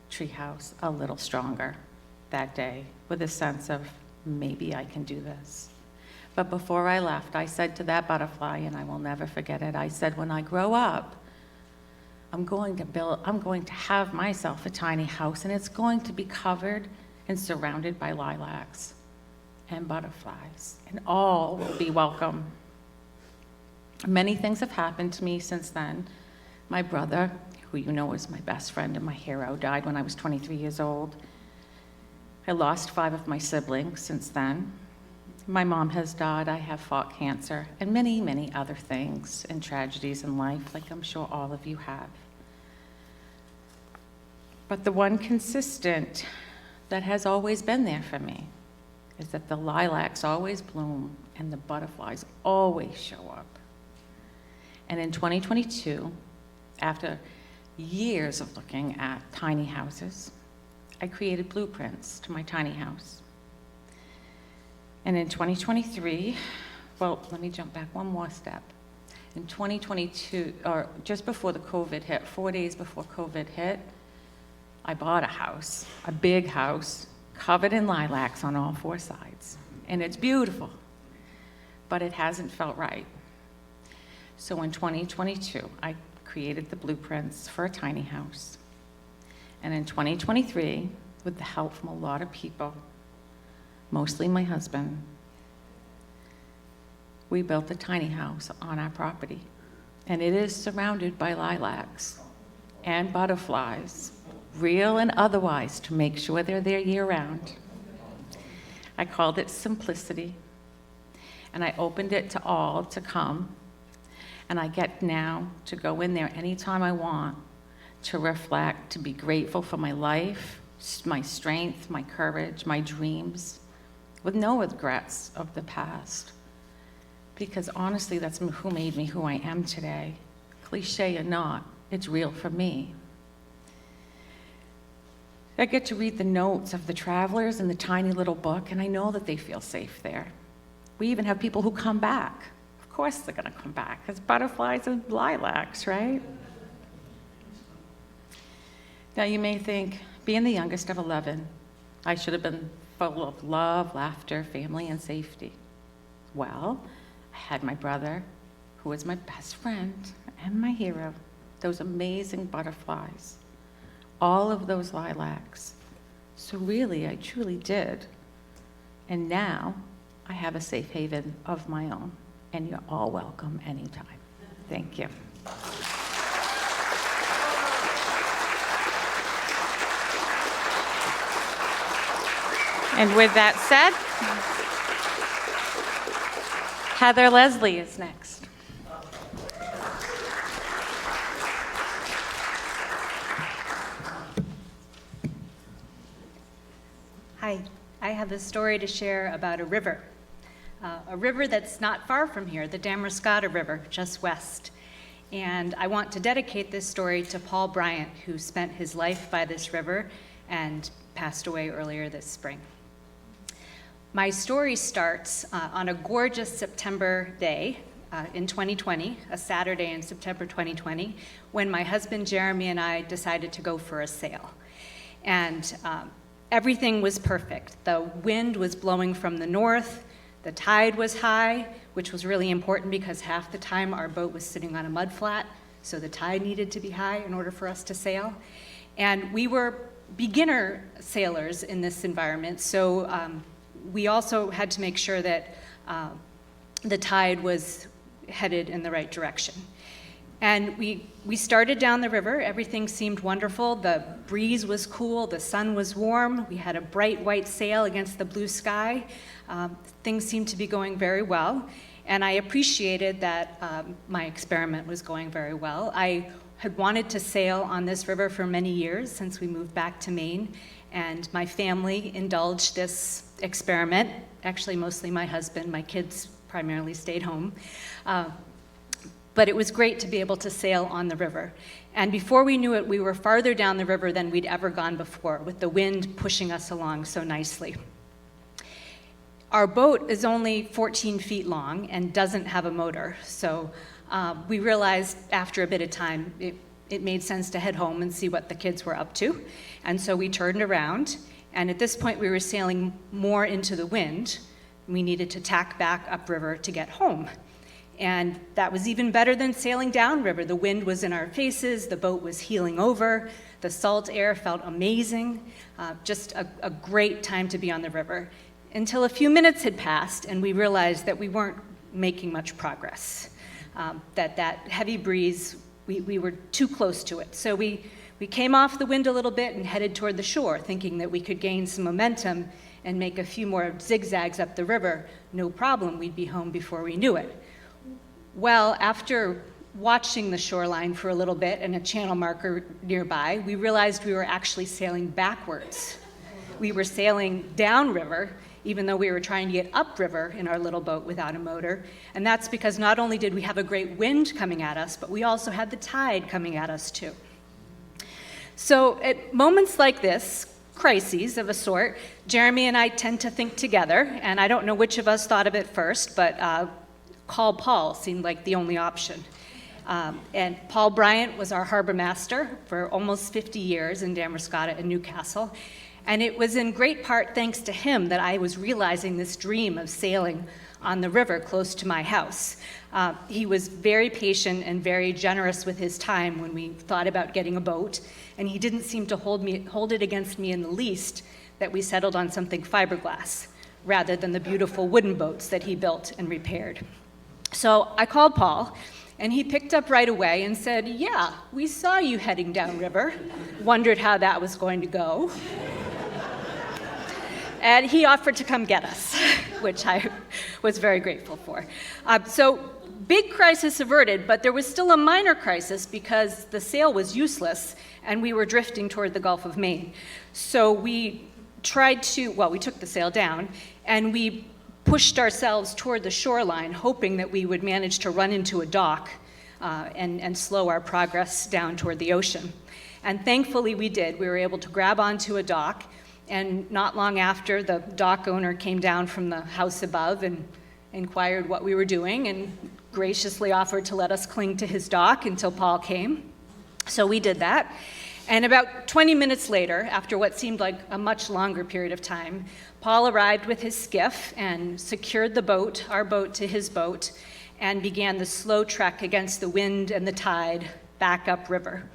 treehouse a little stronger that day, with a sense of maybe I can do this. But before I left, I said to that butterfly, and I will never forget it, I said, when I grow up, I'm going to have myself a tiny house, and it's going to be covered and surrounded by lilacs and butterflies, and all will be welcome. Many things have happened to me since then. My brother, who you know is my best friend and my hero, died when I was 23 years old. I lost 5 of my siblings since then. My mom has died, I have fought cancer, and many, many other things and tragedies in life, like I'm sure all of you have. But the one consistent that has always been there for me is that the lilacs always bloom and the butterflies always show up. And in 2022, after years of looking at tiny houses, I created blueprints to my tiny house. And in 2023, well, let me jump back one more step. In 2022, or just before the COVID hit, 4 days before COVID hit, I bought a house, a big house, covered in lilacs on all 4 sides. And it's beautiful, but it hasn't felt right. So in 2022, I created the blueprints for a tiny house. And in 2023, with the help from a lot of people, mostly my husband, we built a tiny house on our property. And it is surrounded by lilacs and butterflies, real and otherwise, to make sure they're there year-round. I called it Simplicity, and I opened it to all to come, and I get now to go in there anytime I want, to reflect, to be grateful for my life, my strength, my courage, my dreams, with no regrets of the past. Because honestly, that's who made me who I am today. Cliche or not, it's real for me. I get to read the notes of the travelers in the tiny little book, and I know that they feel safe there. We even have people who come back. Of course they're gonna come back, because butterflies and lilacs, right? Now you may think, being the youngest of 11, I should have been full of love, laughter, family, and safety. Well, I had my brother, who was my best friend and my hero, those amazing butterflies, all of those lilacs. So really, I truly did. And now, I have a safe haven of my own, and you're all welcome anytime. Thank you. And with that said, Heather Leslie is next. Hi, I have a story to share about a river that's not far from here, the Damariscotta River, just west. And I want to dedicate this story to Paul Bryant, who spent his life by this river and passed away earlier this spring. My story starts on a gorgeous September day in 2020, a Saturday in September 2020, when my husband Jeremy and I decided to go for a sail. And everything was perfect. The wind was blowing from the north, the tide was high, which was really important because half the time our boat was sitting on a mud flat, so the tide needed to be high in order for us to sail. And we were beginner sailors in this environment, so we also had to make sure that the tide was headed in the right direction. And we started down the river. Everything seemed wonderful. The breeze was cool. The sun was warm. We had a bright white sail against the blue sky. Things seemed to be going very well. And I appreciated that my experiment was going very well. I had wanted to sail on this river for many years since we moved back to Maine. And my family indulged this experiment. Actually, mostly my husband. My kids primarily stayed home. But it was great to be able to sail on the river. And before we knew it, we were farther down the river than we'd ever gone before, with the wind pushing us along so nicely. Our boat is only 14 feet long and doesn't have a motor, so we realized after a bit of time it made sense to head home and see what the kids were up to. And so we turned around, and at this point we were sailing more into the wind. We needed to tack back upriver to get home. And that was even better than sailing downriver. The wind was in our faces, the boat was heeling over, the salt air felt amazing, just a great time to be on the river. Until a few minutes had passed and we realized that we weren't making much progress, that heavy breeze, we were too close to it. So we came off the wind a little bit and headed toward the shore, thinking that we could gain some momentum and make a few more zigzags up the river. No problem, we'd be home before we knew it. Well, after watching the shoreline for a little bit and a channel marker nearby, we realized we were actually sailing backwards. We were sailing downriver, even though we were trying to get upriver in our little boat without a motor. And that's because not only did we have a great wind coming at us, but we also had the tide coming at us too. So at moments like this, crises of a sort, Jeremy and I tend to think together, and I don't know which of us thought of it first, but call Paul seemed like the only option. And Paul Bryant was our harbor master for almost 50 years in Damascotta and Newcastle. And it was in great part thanks to him that I was realizing this dream of sailing on the river close to my house. He was very patient and very generous with his time when we thought about getting a boat, and he didn't seem to hold it against me in the least that we settled on something fiberglass rather than the beautiful wooden boats that he built and repaired. So I called Paul, and he picked up right away and said, "Yeah, we saw you heading downriver, wondered how that was going to go." And he offered to come get us, which I was very grateful for. So big crisis averted, but there was still a minor crisis because the sail was useless and we were drifting toward the Gulf of Maine. So we took the sail down and we pushed ourselves toward the shoreline, hoping that we would manage to run into a dock and slow our progress down toward the ocean. And thankfully we did. We were able to grab onto a dock, and not long after, the dock owner came down from the house above and inquired what we were doing and graciously offered to let us cling to his dock until Paul came. So we did that. And about 20 minutes later, after what seemed like a much longer period of time, Paul arrived with his skiff and secured the boat, our boat, to his boat, and began the slow trek against the wind and the tide back upriver.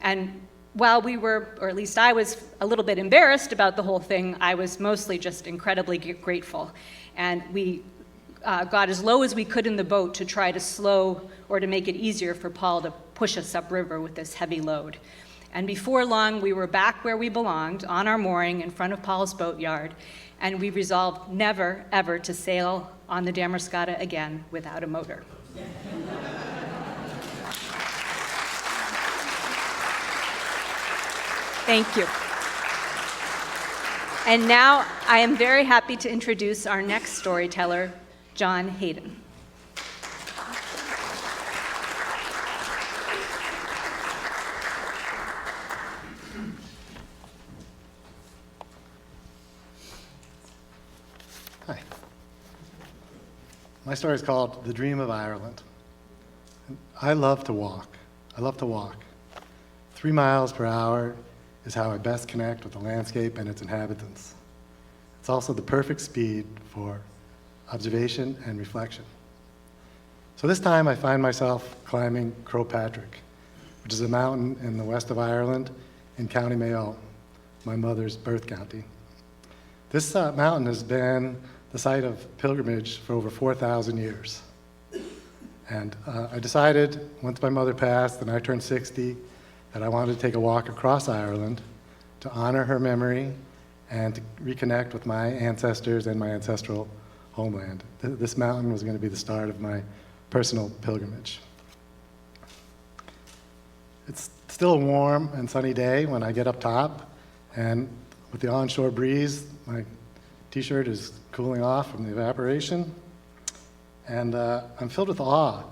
And while we were, or at least I was, a little bit embarrassed about the whole thing, I was mostly just incredibly grateful. And we got as low as we could in the boat to try to slow or to make it easier for Paul to push us upriver with this heavy load. And before long, we were back where we belonged, on our mooring in front of Paul's boatyard, and we resolved never, ever to sail on the Damascotta again without a motor. Thank you. And now I am very happy to introduce our next storyteller, John Hayden. Hi. My story is called The Dream of Ireland. I love to walk. I love to walk. 3 miles per hour is how I best connect with the landscape and its inhabitants. It's also the perfect speed for observation and reflection. So this time I find myself climbing Crowpatrick, which is a mountain in the west of Ireland in County Mayo, my mother's birth county. This mountain has been the site of pilgrimage for over 4,000 years. And I decided, once my mother passed and I turned 60, that I wanted to take a walk across Ireland to honor her memory and to reconnect with my ancestors and my ancestral homeland. This mountain was going to be the start of my personal pilgrimage. It's still a warm and sunny day when I get up top, and with the onshore breeze, my t-shirt is cooling off from the evaporation, and I'm filled with awe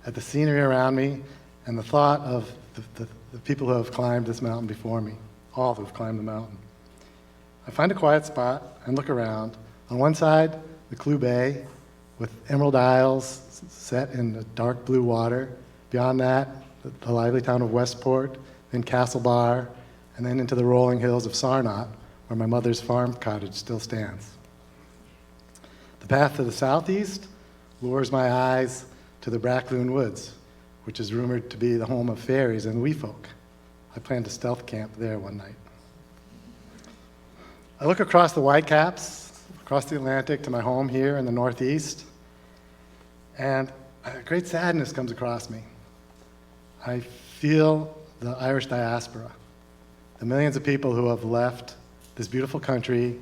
at the scenery around me and the thought of the people who have climbed this mountain before me, all who have climbed the mountain. I find a quiet spot and look around. On one side, the Clew Bay with emerald isles set in the dark blue water. Beyond that, the lively town of Westport, then Castlebar, and then into the rolling hills of Sarnot, where my mother's farm cottage still stands. The path to the southeast lures my eyes to the Brackloon Woods, which is rumored to be the home of fairies and wee folk. I plan to stealth camp there one night. I look across the Whitecaps, across the Atlantic to my home here in the Northeast, and a great sadness comes across me. I feel the Irish diaspora, the millions of people who have left this beautiful country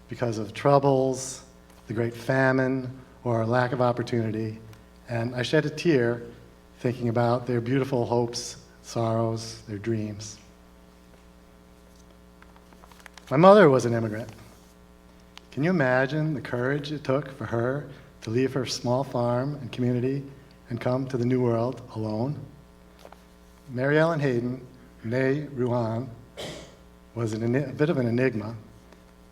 because of troubles, the Great Famine, or a lack of opportunity, and I shed a tear thinking about their beautiful hopes, sorrows, their dreams. My mother was an immigrant. Can you imagine the courage it took for her to leave her small farm and community and come to the New World alone? Mary Ellen Hayden, née Ruan, was a bit of an enigma.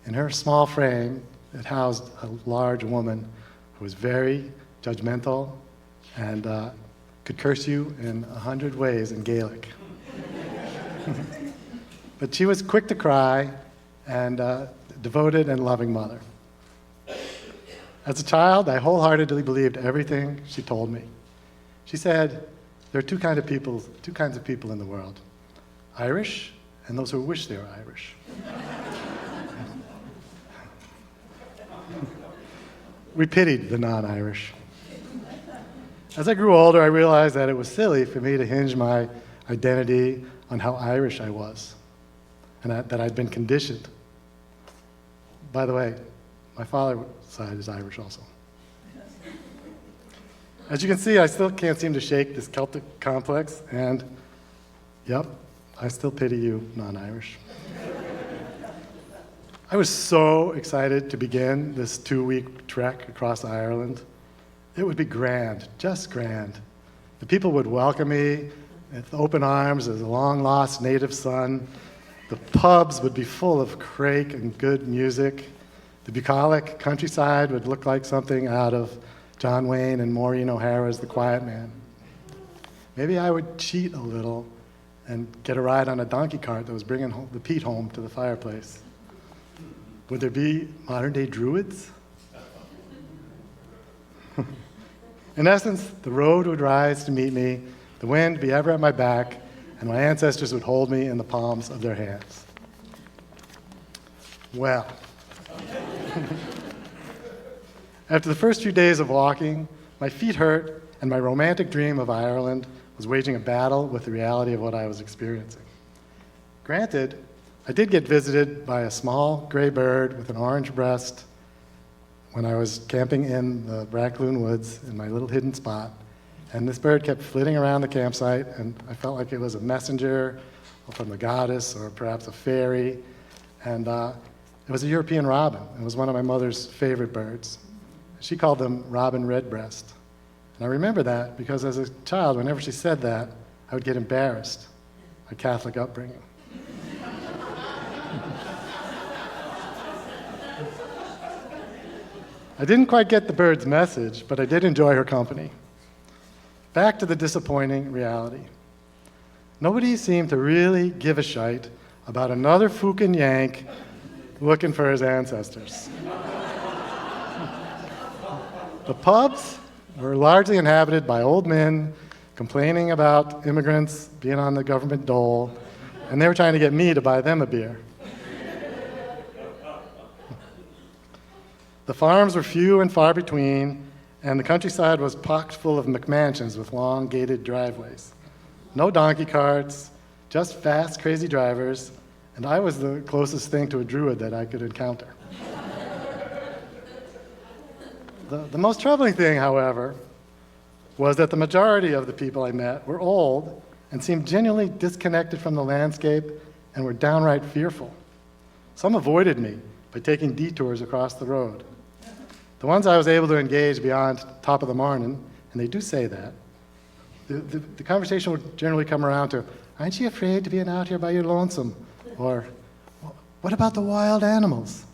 In her small frame, it housed a large woman who was very judgmental and could curse you in 100 ways in Gaelic. But she was quick to cry and devoted and loving mother. As a child, I wholeheartedly believed everything she told me. She said, there are two kinds of people in the world, Irish and those who wish they were Irish. We pitied the non-Irish. As I grew older, I realized that it was silly for me to hinge my identity on how Irish I was, and that I'd been conditioned. By the way, my father's side is Irish also. As you can see, I still can't seem to shake this Celtic complex, and yep, I still pity you, non-Irish. I was so excited to begin this 2-week trek across Ireland. It would be grand, just grand. The people would welcome me with open arms as a long-lost native son. The pubs would be full of craic and good music. The bucolic countryside would look like something out of John Wayne and Maureen O'Hara's The Quiet Man. Maybe I would cheat a little and get a ride on a donkey cart that was bringing the peat home to the fireplace. Would there be modern-day druids? In essence, the road would rise to meet me, the wind be ever at my back, and my ancestors would hold me in the palms of their hands. Well, after the first few days of walking, my feet hurt, and my romantic dream of Ireland was waging a battle with the reality of what I was experiencing. Granted, I did get visited by a small gray bird with an orange breast when I was camping in the Brackloon Woods in my little hidden spot, and this bird kept flitting around the campsite, and I felt like it was a messenger from the goddess or perhaps a fairy, and it was a European robin. It was one of my mother's favorite birds. She called them robin redbreast. And I remember that because as a child, whenever she said that, I would get embarrassed, my Catholic upbringing. I didn't quite get the bird's message, but I did enjoy her company. Back to the disappointing reality. Nobody seemed to really give a shite about another fucking Yank looking for his ancestors. The pubs were largely inhabited by old men complaining about immigrants being on the government dole, and they were trying to get me to buy them a beer. The farms were few and far between, and the countryside was pocked full of McMansions with long gated driveways. No donkey carts, just fast, crazy drivers, and I was the closest thing to a druid that I could encounter. The most troubling thing, however, was that the majority of the people I met were old and seemed genuinely disconnected from the landscape and were downright fearful. Some avoided me by taking detours across the road. The ones I was able to engage beyond top of the morning, and they do say that, the conversation would generally come around to, aren't you afraid to be out here by your lonesome? Or, what about the wild animals?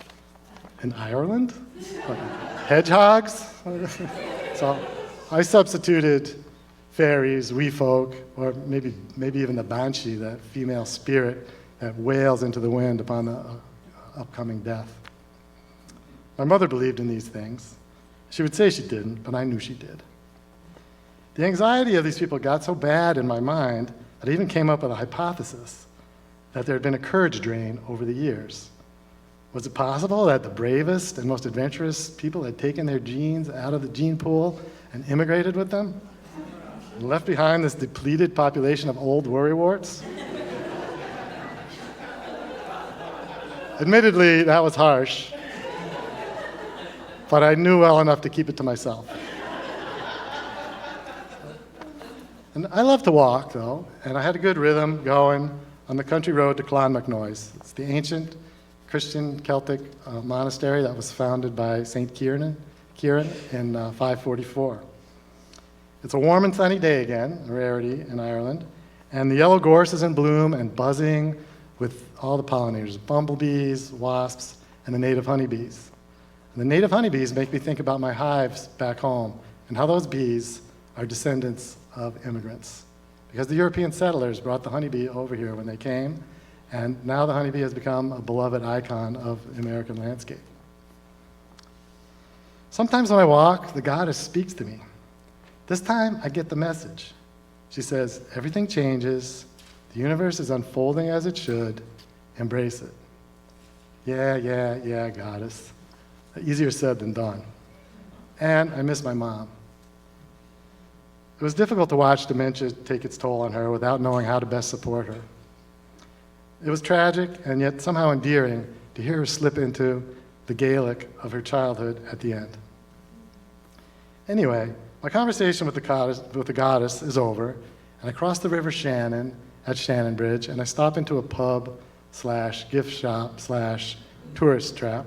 In Ireland? Like, hedgehogs? So I substituted fairies, wee folk, or maybe even the banshee, that female spirit that wails into the wind upon the upcoming death. My mother believed in these things. She would say she didn't, but I knew she did. The anxiety of these people got so bad in my mind that I even came up with a hypothesis that there had been a courage drain over the years. Was it possible that the bravest and most adventurous people had taken their genes out of the gene pool and immigrated with them? And left behind this depleted population of old worrywarts? Admittedly, that was harsh, but I knew well enough to keep it to myself. And I love to walk, though, and I had a good rhythm going on the country road to Clonmacnoise. It's the ancient Christian Celtic monastery that was founded by St. Kieran in 544. It's a warm and sunny day again, a rarity in Ireland, and the yellow gorse is in bloom and buzzing with all the pollinators, bumblebees, wasps, and the native honeybees. And the native honeybees make me think about my hives back home and how those bees are descendants of immigrants. Because the European settlers brought the honeybee over here when they came, and now the honeybee has become a beloved icon of the American landscape. Sometimes when I walk, the goddess speaks to me. This time, I get the message. She says, everything changes, the universe is unfolding as it should, embrace it. Yeah, goddess. Easier said than done. And I miss my mom. It was difficult to watch dementia take its toll on her without knowing how to best support her. It was tragic and yet somehow endearing to hear her slip into the Gaelic of her childhood at the end. Anyway, my conversation with the goddess is over, and I cross the River Shannon at Shannon Bridge, and I stop into a pub/gift shop/tourist trap.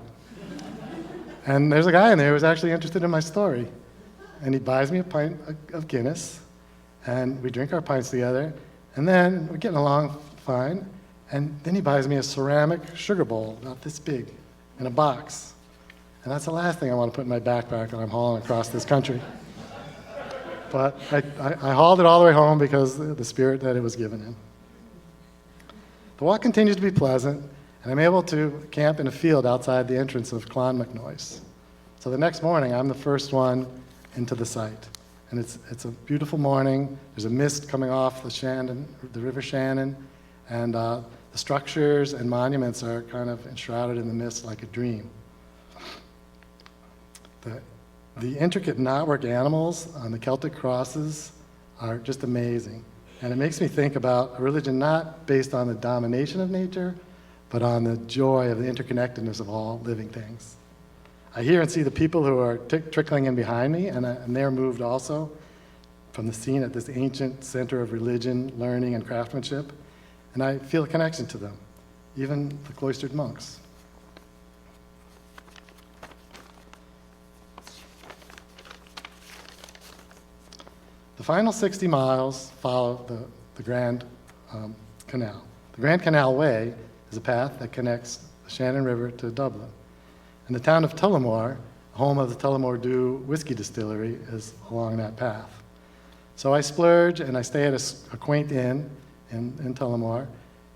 And there's a guy in there who's actually interested in my story. And he buys me a pint of Guinness, and we drink our pints together, and then we're getting along fine, and then he buys me a ceramic sugar bowl, about this big, in a box. And that's the last thing I want to put in my backpack when I'm hauling across this country. But I hauled it all the way home because of the spirit that it was given in. The walk continues to be pleasant, and I'm able to camp in a field outside the entrance of Clonmacnoise. So the next morning, I'm the first one into the site. And it's a beautiful morning. There's a mist coming off the River Shannon, and the structures and monuments are kind of enshrouded in the mist like a dream. The intricate knotwork animals on the Celtic crosses are just amazing. And it makes me think about a religion not based on the domination of nature, but on the joy of the interconnectedness of all living things. I hear and see the people who are trickling in behind me, and they're moved also from the scene at this ancient center of religion, learning, and craftsmanship, and I feel a connection to them, even the cloistered monks. The final 60 miles follow the Grand Canal. The Grand Canal Way is a path that connects the Shannon River to Dublin. And the town of Tullamore, home of the Tullamore Dew whiskey distillery, is along that path. So I splurge and I stay at a quaint inn in Tullamore,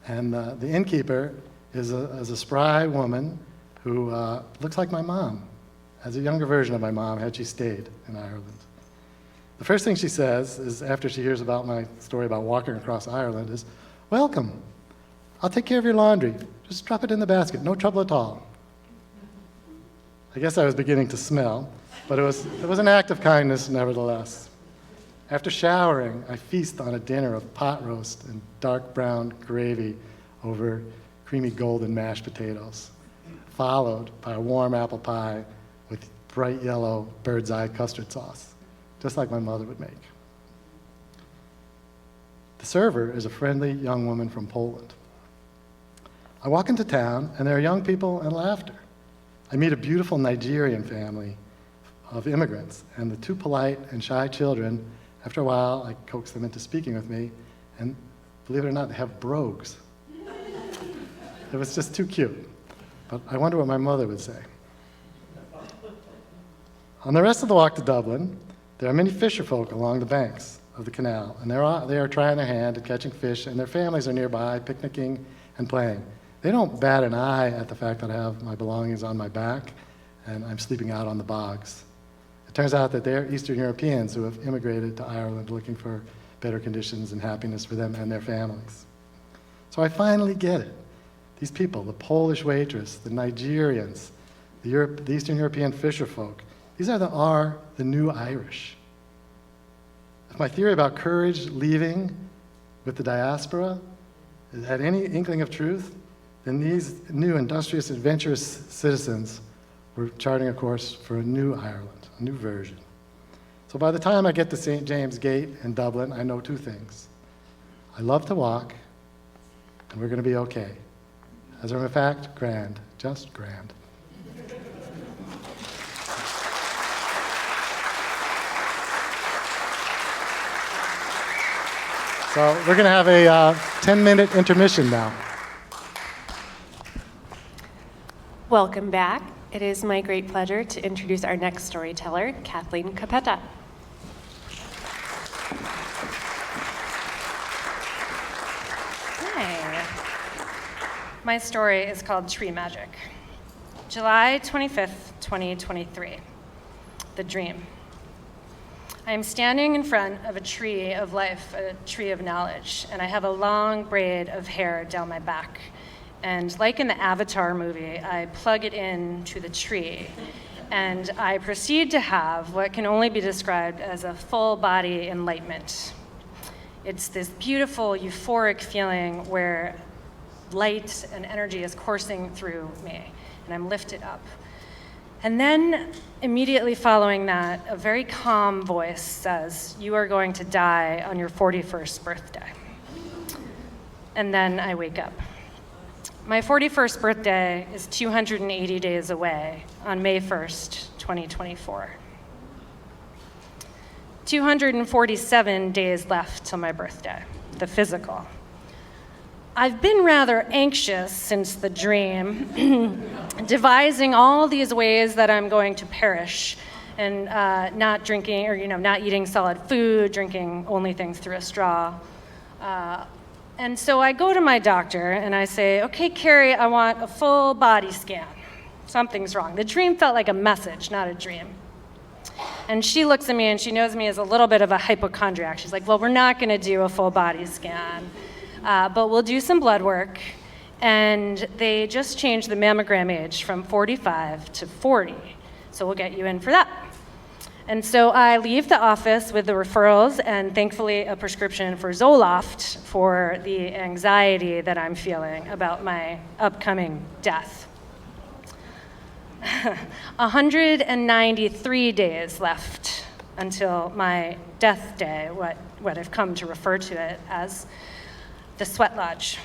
and the innkeeper is a spry woman who looks like my mom, as a younger version of my mom had she stayed in Ireland. The first thing she says is, after she hears about my story about walking across Ireland, is, "Welcome. I'll take care of your laundry. Just drop it in the basket. No trouble at all." I guess I was beginning to smell, but it was an act of kindness nevertheless. After showering, I feast on a dinner of pot roast and dark brown gravy over creamy golden mashed potatoes, followed by a warm apple pie with bright yellow bird's eye custard sauce, just like my mother would make. The server is a friendly young woman from Poland. I walk into town, and there are young people and laughter. I meet a beautiful Nigerian family of immigrants, and the two polite and shy children, after a while, I coax them into speaking with me, and believe it or not, they have brogues. It was just too cute. But I wonder what my mother would say. On the rest of the walk to Dublin, there are many fisher folk along the banks of the canal, and they are trying their hand at catching fish, and their families are nearby, picnicking and playing. They don't bat an eye at the fact that I have my belongings on my back, and I'm sleeping out on the bogs. It turns out that they're Eastern Europeans who have immigrated to Ireland looking for better conditions and happiness for them and their families. So I finally get it. These people, the Polish waitress, the Nigerians, the Eastern European fisher folk, these are the new Irish. If my theory about courage leaving with the diaspora had any inkling of truth, then these new industrious, adventurous citizens were charting a course for a new Ireland, a new version. So by the time I get to St. James Gate in Dublin, I know two things. I love to walk, and we're going to be okay. As a matter of fact, grand, just grand. So we're going to have a 10-minute intermission now. Welcome back. It is my great pleasure to introduce our next storyteller, Kathleen Capetta. Hi. My story is called Tree Magic. July 25th, 2023. The Dream. I am standing in front of a tree of life, a tree of knowledge, and I have a long braid of hair down my back. And like in the Avatar movie, I plug it into the tree, and I proceed to have what can only be described as a full body enlightenment. It's this beautiful, euphoric feeling where light and energy is coursing through me, and I'm lifted up. And then, immediately following that, a very calm voice says, "You are going to die on your 41st birthday." And then I wake up. My 41st birthday is 280 days away on May 1st, 2024. 247 days left till my birthday, the physical. I've been rather anxious since the dream, devising all these ways that I'm going to perish and not drinking or not eating solid food, drinking only things through a straw. And so I go to my doctor and I say, "Okay, Carrie, I want a full body scan. Something's wrong." The dream felt like a message, not a dream. And she looks at me and she knows me as a little bit of a hypochondriac. She's like, "Well, we're not going to do a full body scan, but we'll do some blood work." And they just changed the mammogram age from 45 to 40. So we'll get you in for that. And so I leave the office with the referrals and thankfully a prescription for Zoloft for the anxiety that I'm feeling about my upcoming death. 193 days left until my death day, what I've come to refer to it as the sweat lodge.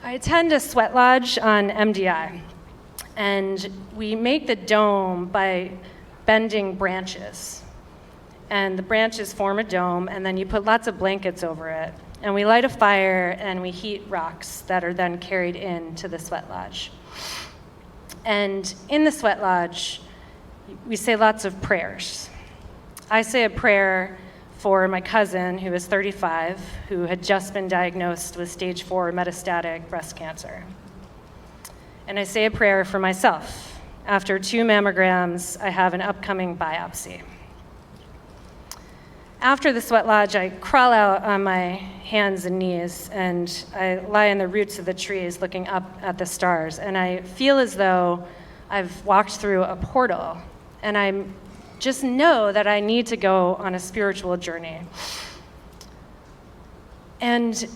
I attend a sweat lodge on MDI, and we make the dome by bending branches. And the branches form a dome, and then you put lots of blankets over it. And we light a fire, and we heat rocks that are then carried into the sweat lodge. And in the sweat lodge, we say lots of prayers. I say a prayer for my cousin, who is 35, who had just been diagnosed with stage 4 metastatic breast cancer. And I say a prayer for myself. After 2 mammograms, I have an upcoming biopsy. After the sweat lodge, I crawl out on my hands and knees, and I lie in the roots of the trees looking up at the stars, and I feel as though I've walked through a portal, and I just know that I need to go on a spiritual journey. And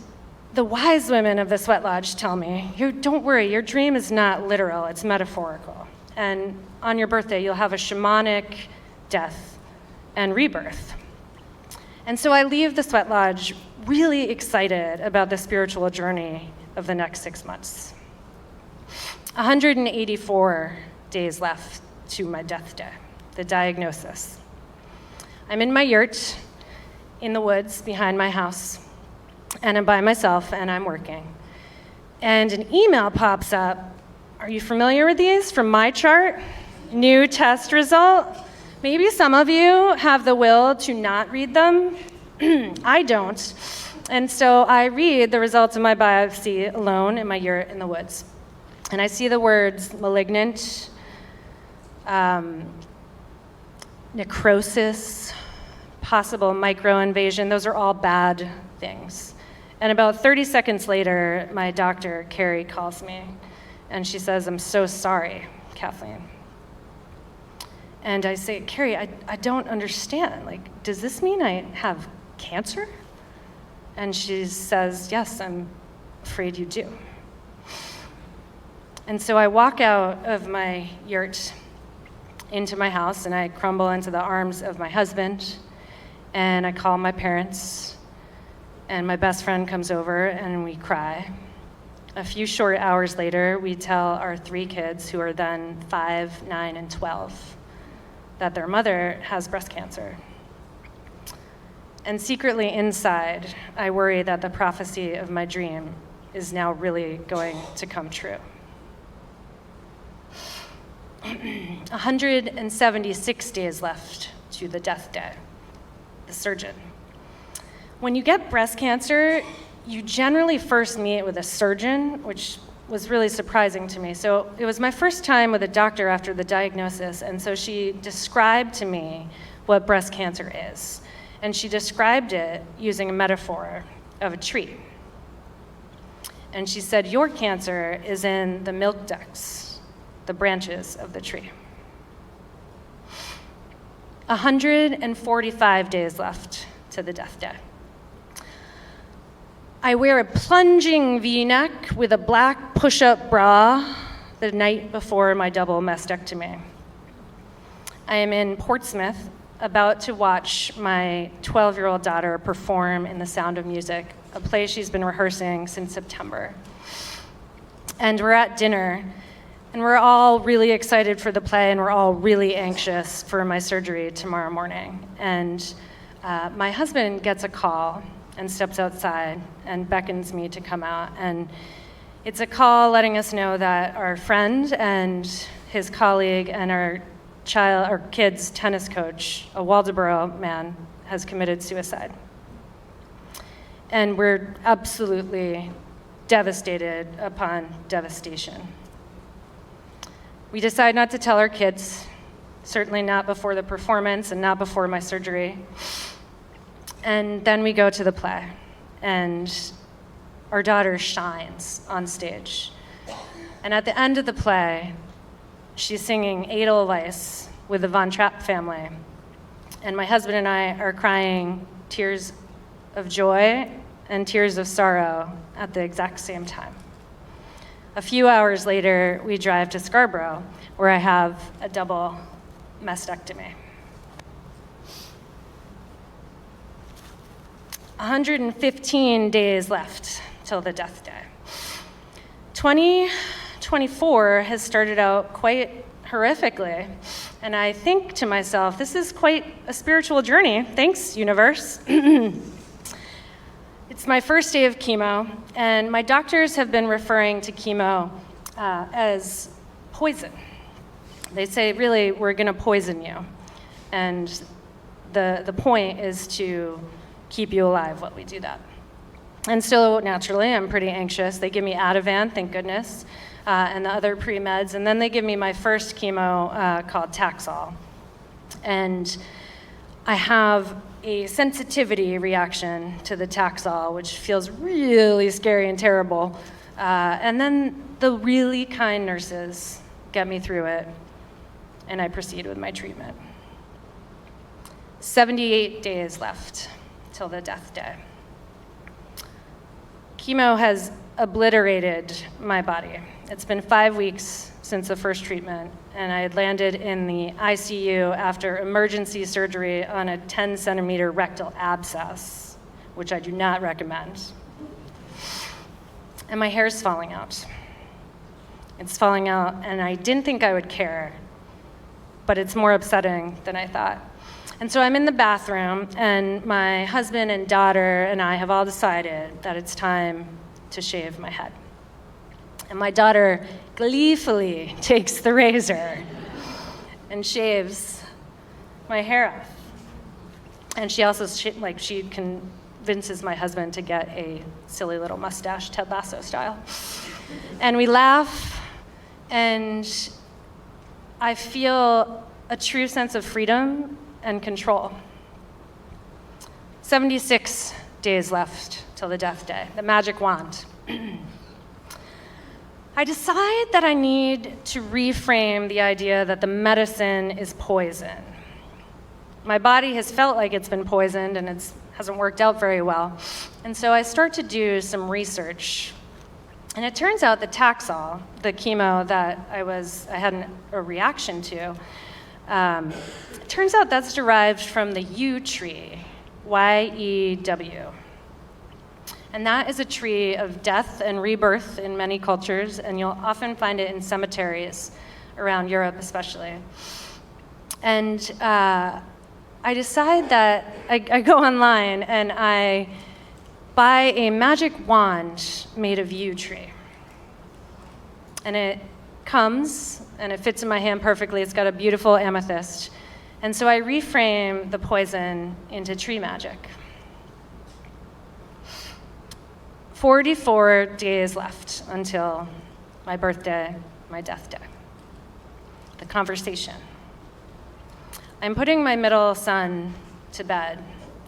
the wise women of the Sweat Lodge tell me, don't worry, your dream is not literal, it's metaphorical. And on your birthday, you'll have a shamanic death and rebirth. And so I leave the Sweat Lodge really excited about the spiritual journey of the next 6 months. 184 days left to my death day, the diagnosis. I'm in my yurt in the woods behind my house, and I'm by myself, and I'm working. And an email pops up. Are you familiar with these from my chart? New test result. Maybe some of you have the will to not read them. I don't. And so I read the results of my biopsy alone in my yurt in the woods. And I see the words malignant, necrosis, possible microinvasion. Those are all bad things. And about 30 seconds later, my doctor, Carrie, calls me. And she says, I'm so sorry, Kathleen. And I say, Carrie, I don't understand. Like, does this mean I have cancer? And she says, yes, I'm afraid you do. And so I walk out of my yurt into my house, and I crumble into the arms of my husband, and I call my parents, and my best friend comes over, and we cry. A few short hours later, we tell our 3 kids, who are then 5, 9, and 12, that their mother has breast cancer. And secretly inside, I worry that the prophecy of my dream is now really going to come true. 176 days left to the death day. The surgeon. When you get breast cancer, you generally first meet with a surgeon, which was really surprising to me. So it was my first time with a doctor after the diagnosis, and so she described to me what breast cancer is. And she described it using a metaphor of a tree. And she said, your cancer is in the milk ducts, the branches of the tree. 145 days left to the death day. I wear a plunging V-neck with a black push-up bra the night before my double mastectomy. I am in Portsmouth, about to watch my 12-year-old daughter perform in The Sound of Music, a play she's been rehearsing since September. And we're at dinner, and we're all really excited for the play, and we're all really anxious for my surgery tomorrow morning. And my husband gets a call and steps outside and beckons me to come out. And it's a call letting us know that our friend and his colleague and our kid's tennis coach, a Waldoboro man, has committed suicide. And we're absolutely devastated upon devastation. We decide not to tell our kids, certainly not before the performance and not before my surgery. And then we go to the play, and our daughter shines on stage. And at the end of the play, she's singing Edelweiss with the Von Trapp family. And my husband and I are crying tears of joy and tears of sorrow at the exact same time. A few hours later, we drive to Scarborough, where I have a double mastectomy. 115 days left till the death day. 2024 has started out quite horrifically, and I think to myself, this is quite a spiritual journey. Thanks, universe. It's my first day of chemo, and my doctors have been referring to chemo as poison. They say, really, we're going to poison you. And the point is to keep you alive while we do that. And so naturally, I'm pretty anxious. They give me Ativan, thank goodness, and the other pre-meds. And then they give me my first chemo called Taxol. And I have a sensitivity reaction to the Taxol, which feels really scary and terrible. And then the really kind nurses get me through it, and I proceed with my treatment. 78 days left till the death day. Chemo has obliterated my body. It's been 5 weeks since the first treatment, and I had landed in the ICU after emergency surgery on a 10-centimeter rectal abscess, which I do not recommend. And my hair's falling out. It's falling out, and I didn't think I would care, but it's more upsetting than I thought. And so I'm in the bathroom, and my husband and daughter and I have all decided that it's time to shave my head. And my daughter gleefully takes the razor and shaves my hair off. And she also, she convinces my husband to get a silly little mustache, Ted Lasso style. And we laugh, and I feel a true sense of freedom and control. 76 days left till the death day, the magic wand. I decide that I need to reframe the idea that the medicine is poison. My body has felt like it's been poisoned, and it hasn't worked out very well. And so I start to do some research. And it turns out that Taxol, the chemo that I had a reaction to, it turns out that's derived from the yew tree, Y-E-W. And that is a tree of death and rebirth in many cultures, and you'll often find it in cemeteries around Europe especially. And I decide that I go online and I buy a magic wand made of yew tree. And it comes and it fits in my hand perfectly. It's got a beautiful amethyst. And so I reframe the poison into tree magic. 44 days left until my birthday, my death day. The conversation. I'm putting my middle son to bed,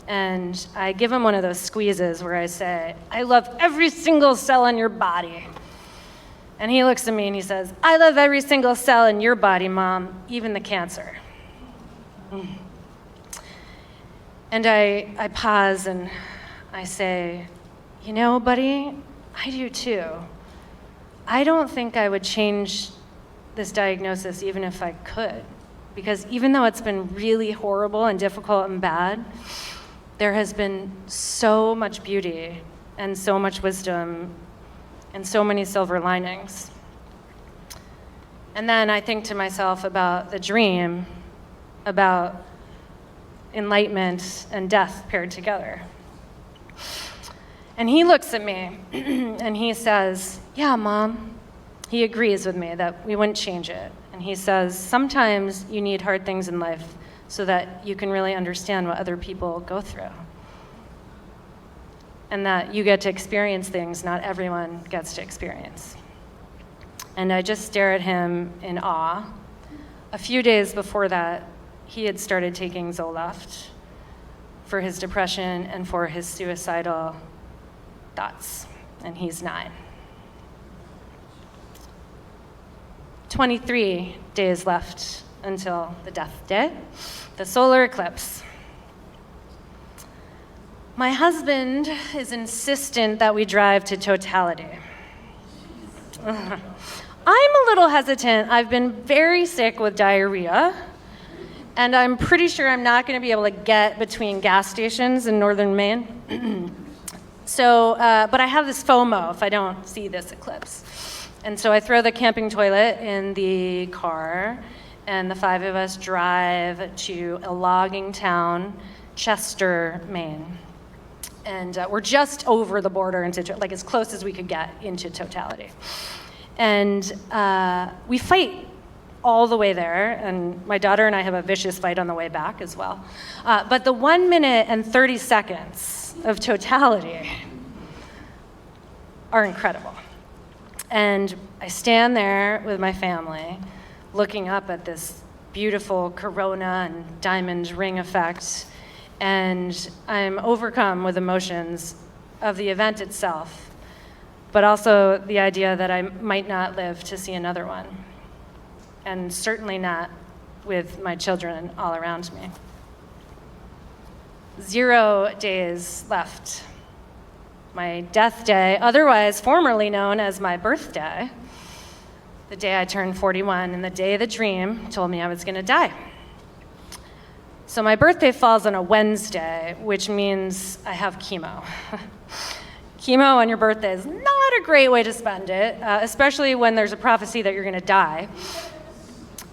and I give him one of those squeezes where I say, "I love every single cell in your body." And he looks at me and he says, "I love every single cell in your body, Mom, even the cancer." And I pause and I say, "You know, buddy, I do too. I don't think I would change this diagnosis even if I could. Because even though it's been really horrible and difficult and bad, there has been so much beauty and so much wisdom and so many silver linings." And then I think to myself about the dream, about enlightenment and death paired together. And he looks at me and he says, "Yeah, Mom." He agrees with me that we wouldn't change it. And he says, "Sometimes you need hard things in life so that you can really understand what other people go through. And that you get to experience things not everyone gets to experience." And I just stare at him in awe. A few days before that, he had started taking Zoloft for his depression and for his suicidal thoughts, and he's 9. 23 days left until the death day, the solar eclipse. My husband is insistent that we drive to Totality. I'm a little hesitant. I've been very sick with diarrhea, and I'm pretty sure I'm not going to be able to get between gas stations in northern Maine. But I have this FOMO if I don't see this eclipse. And so I throw the camping toilet in the car, and the 5 of us drive to a logging town, Chester, Maine. And we're just over the border into, like, as close as we could get into Totality. And we fight all the way there, and my daughter and I have a vicious fight on the way back as well. But the 1 minute and 30 seconds of Totality are incredible. And I stand there with my family, looking up at this beautiful corona and diamond ring effect, and I'm overcome with emotions of the event itself, but also the idea that I might not live to see another one. and certainly not with my children all around me. 0 days left. My death day, otherwise formerly known as my birthday, the day I turned 41, and the day the dream told me I was going to die. So my birthday falls on a Wednesday, which means I have chemo. Chemo on your birthday is not a great way to spend it, especially when there's a prophecy that you're going to die.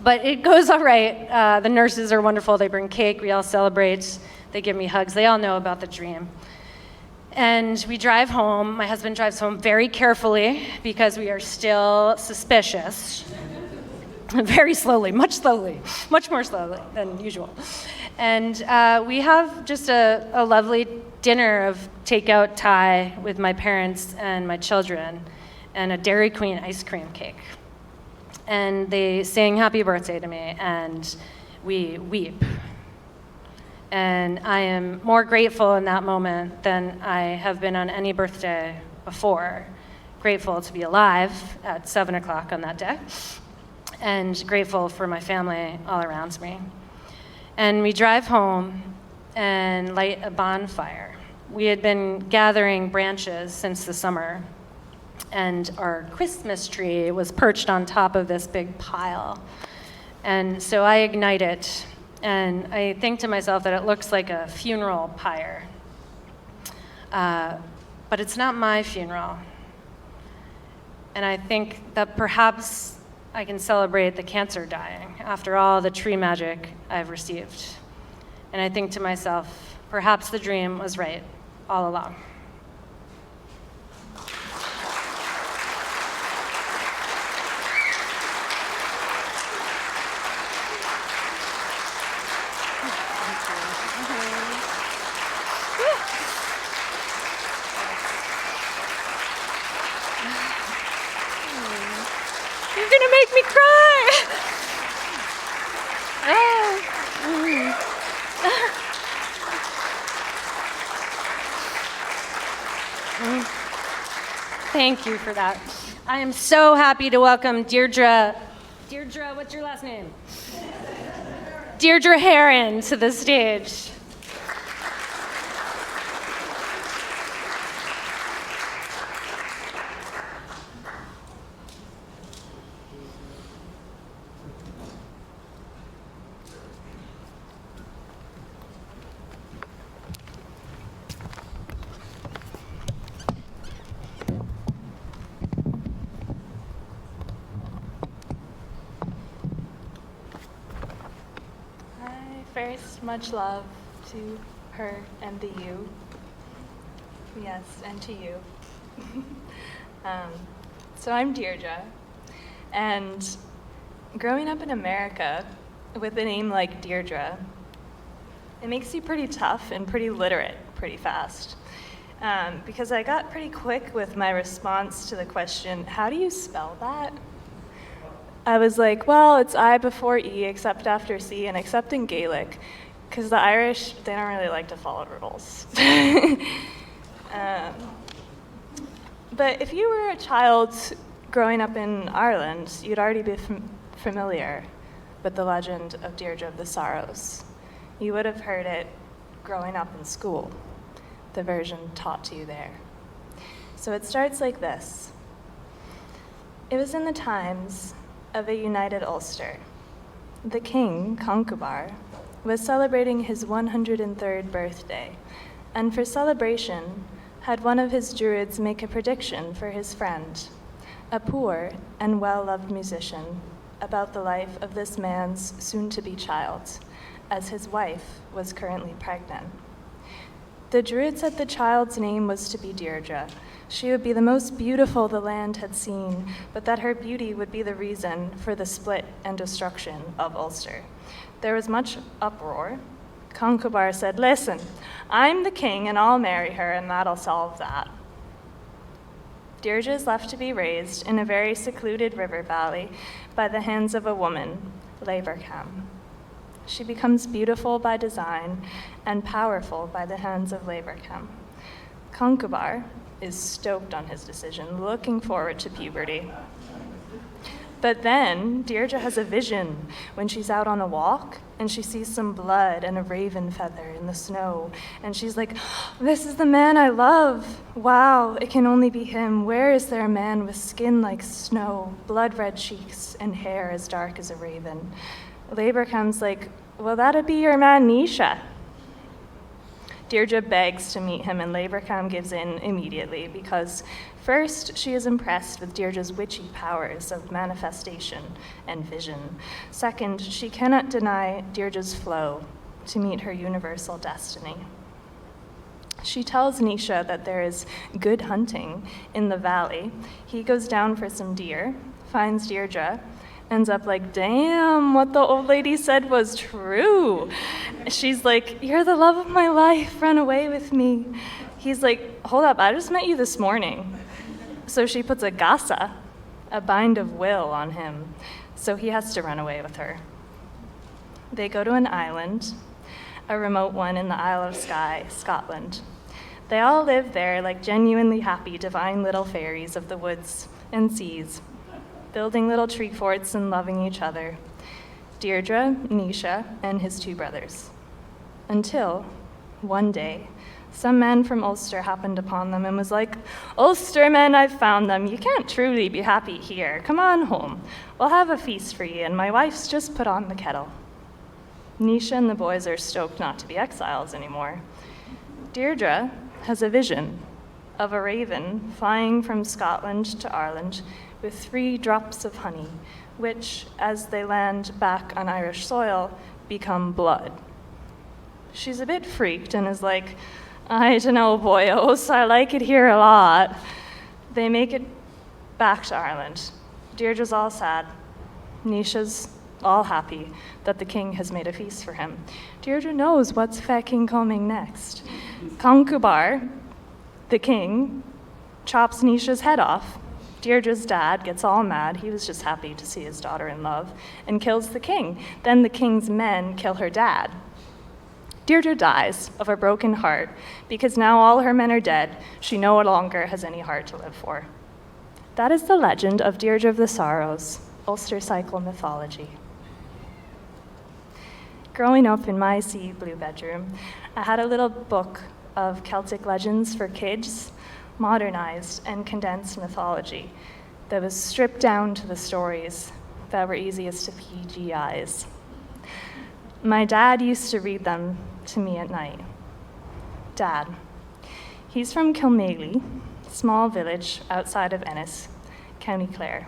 But it goes all right. The nurses are wonderful. They bring cake. We all celebrate. They give me hugs. They all know about the dream. And we drive home. My husband drives home very carefully because we are still suspicious. Very slowly, much more slowly than usual. And we have just a lovely dinner of takeout Thai with my parents and my children and a Dairy Queen ice cream cake. And they sing happy birthday to me, and we weep. And I am more grateful in that moment than I have been on any birthday before. Grateful to be alive at 7 o'clock on that day, and grateful for my family all around me. And we drive home and light a bonfire. We had been gathering branches since the summer, and our Christmas tree was perched on top of this big pile. And so I ignite it, and I think to myself that it looks like a funeral pyre. But it's not my funeral. And I think that perhaps I can celebrate the cancer dying after all the tree magic I've received. And I think to myself, perhaps the dream was right all along. You're gonna make me cry. Thank you for that. I am so happy to welcome Deirdre. Deirdre, what's your last name? Deirdre Haren to the stage. First, much love to her and the you. Yes, and to you. So I'm Deirdre, and growing up in America with a name like Deirdre, it makes you pretty tough and pretty literate pretty fast. Because I got pretty quick with my response to the question, how do you spell that? I was like, well, it's I before E, except after C, and except in Gaelic, because the Irish, they don't really like to follow rules. But if you were a child growing up in Ireland, you'd already be familiar with the legend of Deirdre of the Sorrows. You would have heard it growing up in school, the version taught to you there. So it starts like this. It was in the times of a united Ulster. The king, Conchobar, was celebrating his 103rd birthday, and for celebration, had one of his druids make a prediction for his friend, a poor and well-loved musician, about the life of this man's soon-to-be child, as his wife was currently pregnant. The druid said the child's name was to be Deirdre. She would be the most beautiful the land had seen, but that her beauty would be the reason for the split and destruction of Ulster. There was much uproar. Conchobar said, listen, I'm the king and I'll marry her and that'll solve that. Deirdre is left to be raised in a very secluded river valley by the hands of a woman, Lavercam. She becomes beautiful by design and powerful by the hands of Lavercam. Conchobar is stoked on his decision, looking forward to puberty. But then Deirdre has a vision when she's out on a walk and she sees some blood and a raven feather in the snow. And she's like, this is the man I love. Wow, it can only be him. Where is there a man with skin like snow, blood-red cheeks, and hair as dark as a raven? Labercam's like, well, that'd be your man Nisha. Deirdre begs to meet him, and Labercam gives in immediately because first, she is impressed with Deirdre's witchy powers of manifestation and vision. Second, she cannot deny Deirdre's flow to meet her universal destiny. She tells Nisha that there is good hunting in the valley. He goes down for some deer, finds Deirdre, ends up like, damn, what the old lady said was true. She's like, you're the love of my life, run away with me. He's like, hold up, I just met you this morning. So she puts a gasa, a bind of will, on him, so he has to run away with her. They go to an island, a remote one in the Isle of Skye, Scotland. They all live there like genuinely happy, divine little fairies of the woods and seas, building little tree forts and loving each other. Deirdre, Nisha, and his two brothers. Until, one day, some man from Ulster happened upon them and was like, Ulster men, I've found them. You can't truly be happy here. Come on home. We'll have a feast for you, and my wife's just put on the kettle. Nisha and the boys are stoked not to be exiles anymore. Deirdre has a vision of a raven flying from Scotland to Ireland with 3 drops of honey, which, as they land back on Irish soil, become blood. She's a bit freaked and is like, I dunno, boyos, I like it here a lot. They make it back to Ireland. Deirdre's all sad. Nisha's all happy that the king has made a feast for him. Deirdre knows what's fecking coming next. Concubar, the king, chops Nisha's head off. Deirdre's dad gets all mad, he was just happy to see his daughter in love, and kills the king. Then the king's men kill her dad. Deirdre dies of a broken heart because now all her men are dead. She no longer has any heart to live for. That is the legend of Deirdre of the Sorrows, Ulster cycle mythology. Growing up in my sea blue bedroom, I had a little book of Celtic legends for kids, modernized and condensed mythology that was stripped down to the stories that were easiest to PG eyes. My dad used to read them to me at night. Dad. He's from Kilmaley, small village outside of Ennis, County Clare.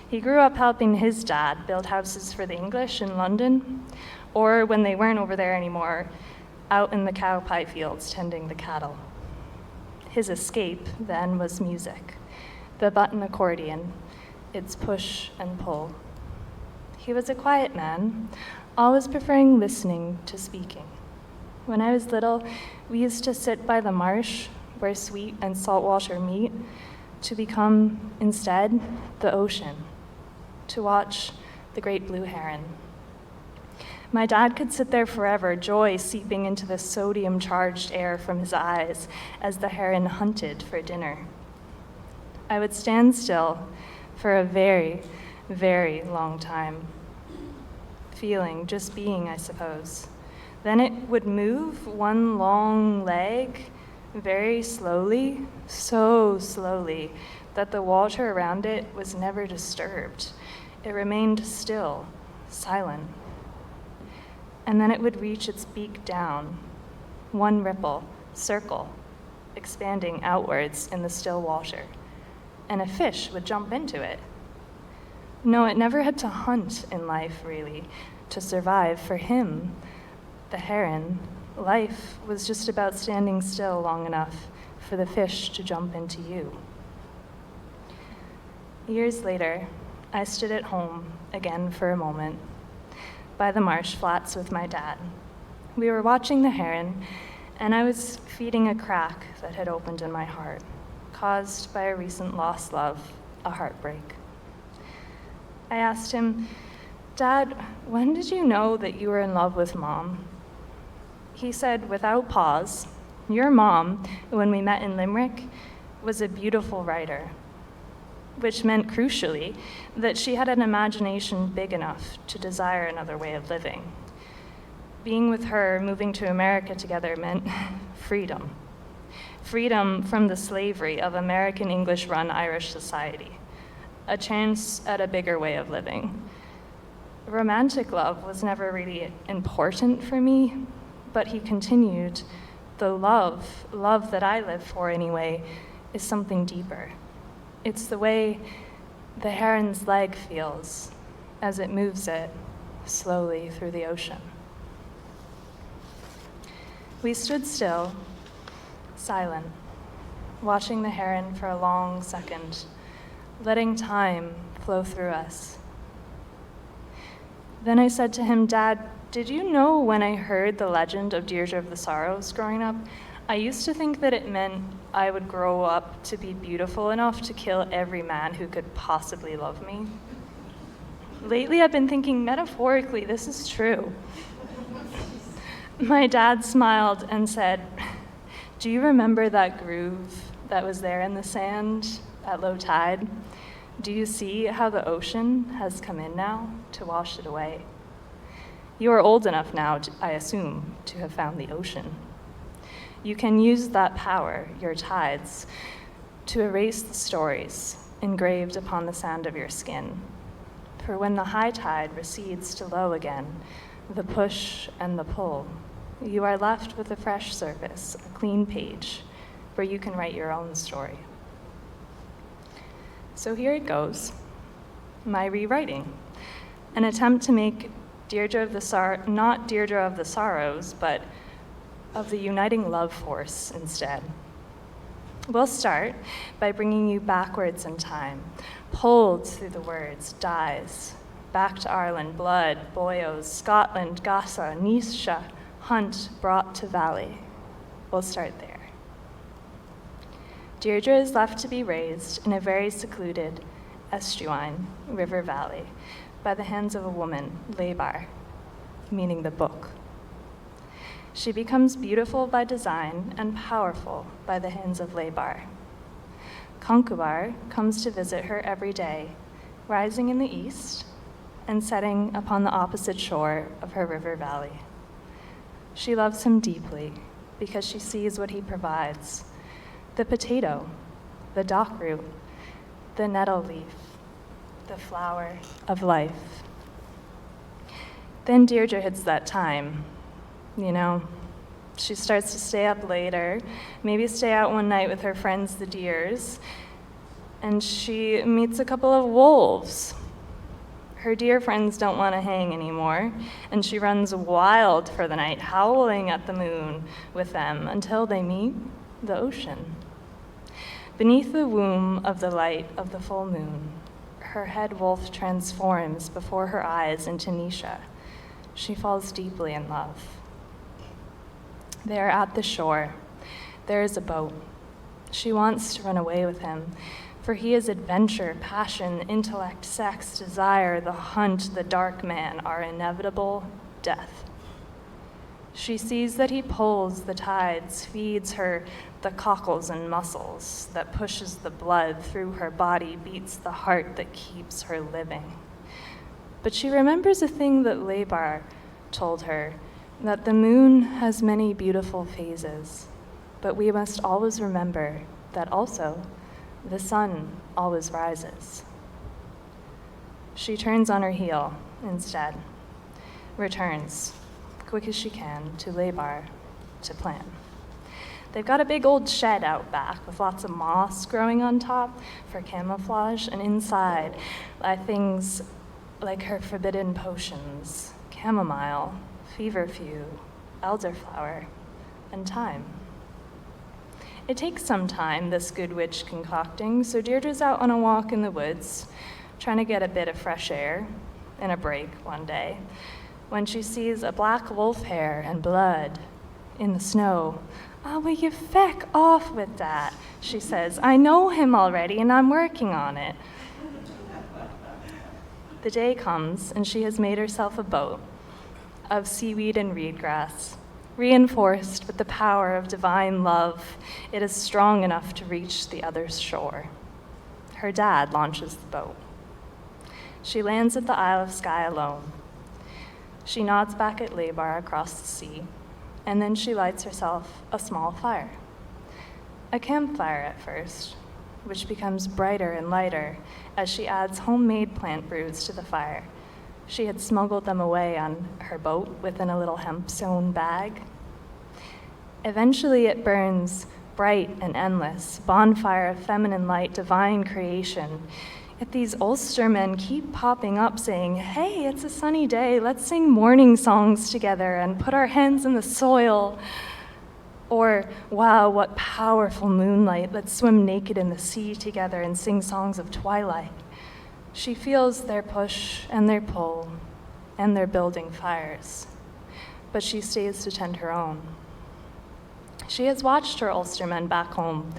He grew up helping his dad build houses for the English in London, or when they weren't over there anymore, out in the cow pie fields tending the cattle. His escape then was music, the button accordion, its push and pull. He was a quiet man, always preferring listening to speaking. When I was little, we used to sit by the marsh where sweet and salt water meet to become, instead, the ocean, to watch the great blue heron. My dad could sit there forever, joy seeping into the sodium-charged air from his eyes as the heron hunted for dinner. I would stand still for a very, very long time, feeling, just being, I suppose. Then it would move one long leg very slowly, so slowly, that the water around it was never disturbed. It remained still, silent. And then it would reach its beak down, one ripple, circle, expanding outwards in the still water, and a fish would jump into it. No, it never had to hunt in life, really, to survive. For him, the heron, life was just about standing still long enough for the fish to jump into you. Years later, I stood at home again for a moment, by the marsh flats with my dad. We were watching the heron, and I was feeding a crack that had opened in my heart, caused by a recent lost love, a heartbreak. I asked him, Dad, when did you know that you were in love with Mom? He said, without pause, your mom, when we met in Limerick, was a beautiful writer. which meant, crucially, that she had an imagination big enough to desire another way of living. Being with her, moving to America together, meant freedom. Freedom from the slavery of American English-run Irish society. A chance at a bigger way of living. Romantic love was never really important for me, but he continued, the love that I live for anyway, is something deeper. It's the way the heron's leg feels as it moves it slowly through the ocean. We stood still, silent, watching the heron for a long second, letting time flow through us. Then I said to him, Dad, did you know when I heard the legend of Deirdre of the Sorrows growing up, I used to think that it meant I would grow up to be beautiful enough to kill every man who could possibly love me? Lately, I've been thinking metaphorically, this is true. My dad smiled and said, do you remember that groove that was there in the sand at low tide? Do you see how the ocean has come in now to wash it away? You are old enough now, I assume, to have found the ocean. You can use that power, your tides, to erase the stories engraved upon the sand of your skin. For when the high tide recedes to low again, the push and the pull, you are left with a fresh surface, a clean page, where you can write your own story. So here it goes, my rewriting, an attempt to make Deirdre of the not Deirdre of the Sorrows, but of the uniting love force instead. We'll start by bringing you backwards in time, pulled through the words, dies, back to Ireland, blood, boyos, Scotland, Gassa, Nisha, hunt, brought to valley. We'll start there. Deirdre is left to be raised in a very secluded estuine river valley by the hands of a woman, Leibar, meaning the book. She becomes beautiful by design and powerful by the hands of Leibar. Concubar comes to visit her every day, rising in the east and setting upon the opposite shore of her river valley. She loves him deeply because she sees what he provides: the potato, the dock root, the nettle leaf, the flower of life. Then Deirdre hits that time. You know, she starts to stay up later, maybe stay out one night with her friends, the deers, and she meets a couple of wolves. Her deer friends don't want to hang anymore, and she runs wild for the night, howling at the moon with them until they meet the ocean. Beneath the womb of the light of the full moon, her head wolf transforms before her eyes into Nisha. She falls deeply in love. They are at the shore. There is a boat. She wants to run away with him, for he is adventure, passion, intellect, sex, desire, the hunt, the dark man, our inevitable death. She sees that he pulls the tides, feeds her the cockles and muscles, that pushes the blood through her body, beats the heart that keeps her living. But she remembers a thing that Leibar told her, that the moon has many beautiful phases, but we must always remember that also the sun always rises. She turns on her heel instead, returns, quick as she can, to Leibar to plan. They've got a big old shed out back with lots of moss growing on top for camouflage, and inside lie things like her forbidden potions, chamomile, feverfew, elderflower, and thyme. It takes some time, this good witch concocting, so Deirdre's out on a walk in the woods, trying to get a bit of fresh air in a break one day, when she sees a black wolf hair and blood in the snow. "Oh, will you feck off with that?" she says. "I know him already, and I'm working on it." The day comes, and she has made herself a boat of seaweed and reedgrass. Reinforced with the power of divine love, it is strong enough to reach the other shore. her dad launches the boat. She lands at the Isle of Skye alone. She nods back at Labar across the sea, and then she lights herself a small fire. A campfire at first, which becomes brighter and lighter as she adds homemade plant brews to the fire. She had smuggled them away on her boat within a little hemp-sewn bag. Eventually it burns, bright and endless, bonfire of feminine light, divine creation. Yet these Ulstermen keep popping up saying, "Hey, it's a sunny day, let's sing morning songs together and put our hands in the soil." Or, "Wow, what powerful moonlight, let's swim naked in the sea together and sing songs of twilight." She feels their push and their pull and their building fires, but she stays to tend her own. She has watched her Ulstermen back home.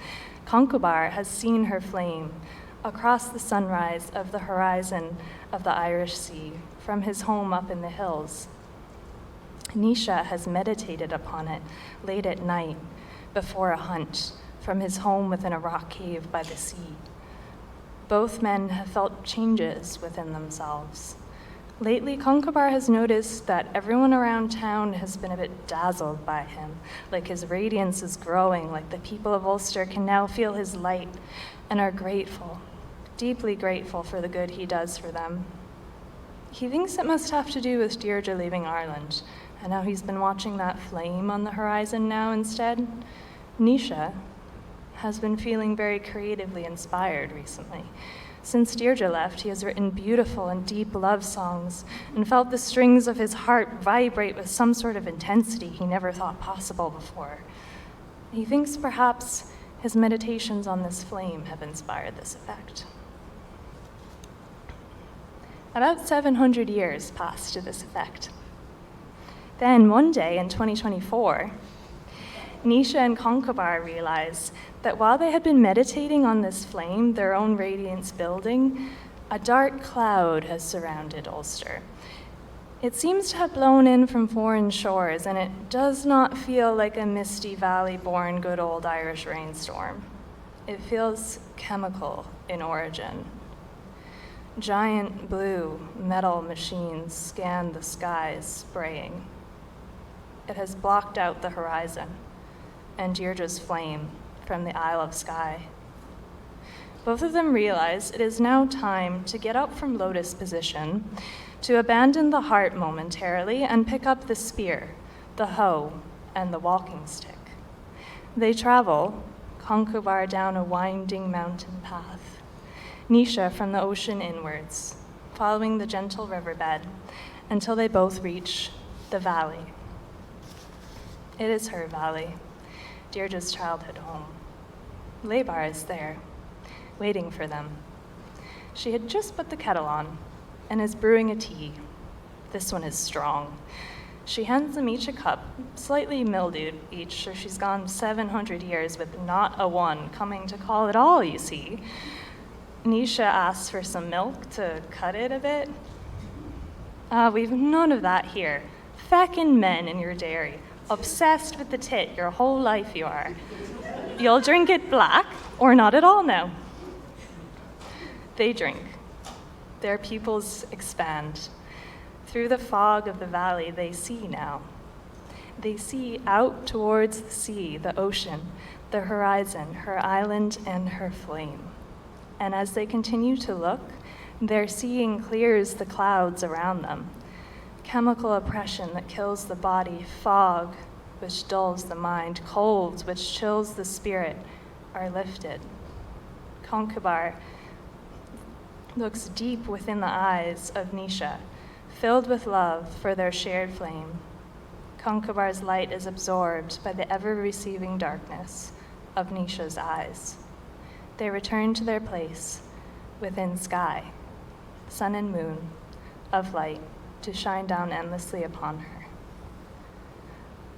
Concobar has seen her flame across the sunrise of the horizon of the Irish Sea from his home up in the hills. Nisha has meditated upon it late at night before a hunt from his home within a rock cave by the sea. Both men have felt changes within themselves. Lately, Concobar has noticed that everyone around town has been a bit dazzled by him, like his radiance is growing, like the people of Ulster can now feel his light and are grateful, deeply grateful for the good he does for them. He thinks it must have to do with Deirdre leaving Ireland, and how he's been watching that flame on the horizon now instead. Nisha has been feeling very creatively inspired recently. Since Deirdre left, he has written beautiful and deep love songs and felt the strings of his heart vibrate with some sort of intensity he never thought possible before. He thinks perhaps his meditations on this flame have inspired this effect. About 700 years passed to this effect. Then one day in 2024, Nisha and Concobar realized that while they had been meditating on this flame, their own radiance building, a dark cloud has surrounded Ulster. It seems to have blown in from foreign shores, and it does not feel like a misty valley-born good old Irish rainstorm. It feels chemical in origin. Giant blue metal machines scan the skies, spraying. It has blocked out the horizon and Deirdre's flame from the Isle of Skye. Both of them realize it is now time to get up from lotus position, to abandon the heart momentarily and pick up the spear, the hoe, and the walking stick. They travel, Concobar down a winding mountain path, Nisha from the ocean inwards, following the gentle riverbed until they both reach the valley. It is her valley, Deirdre's childhood home. Labar is there, waiting for them. She had just put the kettle on and is brewing a tea. This one is strong. She hands them each a cup, slightly mildewed each, so she's gone 700 years with not a one coming to call it all, you see. Nisha asks for some milk to cut it a bit. We've none of that here. Feckin' men in your dairy. Obsessed with the tit your whole life you are. You'll drink it black or not at all now. They drink. Their pupils expand. Through the fog of the valley, they see now. They see out towards the sea, the ocean, the horizon, her island, and her flame. And as they continue to look, their seeing clears the clouds around them. Chemical oppression that kills the body, fog which dulls the mind, cold which chills the spirit are lifted. Concobar looks deep within the eyes of Nisha, filled with love for their shared flame. Concobar's light is absorbed by the ever-receiving darkness of Nisha's eyes. They return to their place within sky, sun and moon of light, to shine down endlessly upon her.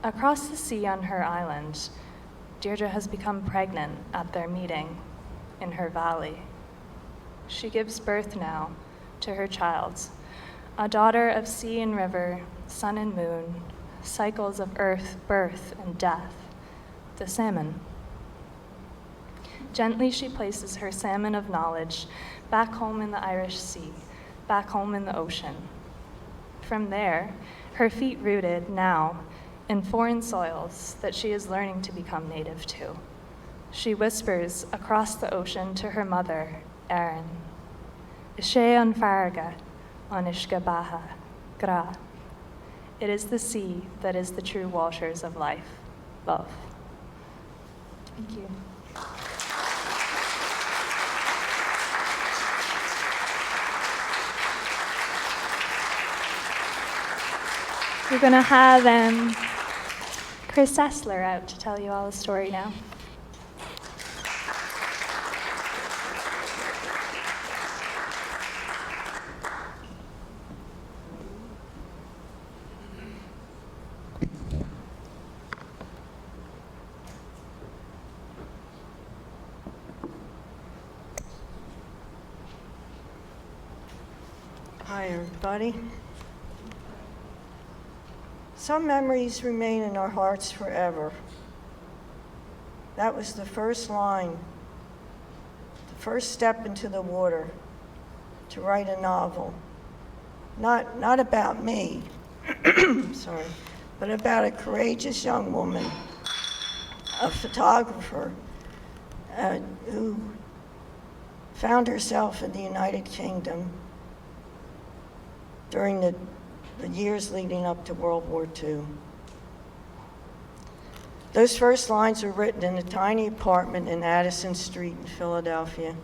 Across the sea on her island, Deirdre has become pregnant at their meeting in her valley. She gives birth now to her child, a daughter of sea and river, sun and moon, cycles of earth, birth, and death, the salmon. Gently she places her salmon of knowledge back home in the Irish Sea, back home in the ocean. From there, her feet rooted now in foreign soils that she is learning to become native to. She whispers across the ocean to her mother, Oren. Ishe an farga, an ishgabaha, gra. It is the sea that is the true washers of life, love. Thank you. We're going to have Chris Essler out to tell you all the story now. Hi, everybody. Some memories remain in our hearts forever. That was the first line, the first step into the water to write a novel. Not about me, sorry, but about a courageous young woman, a photographer, who found herself in the United Kingdom during the years leading up to World War II. Those first lines were written in a tiny apartment in Addison Street in Philadelphia.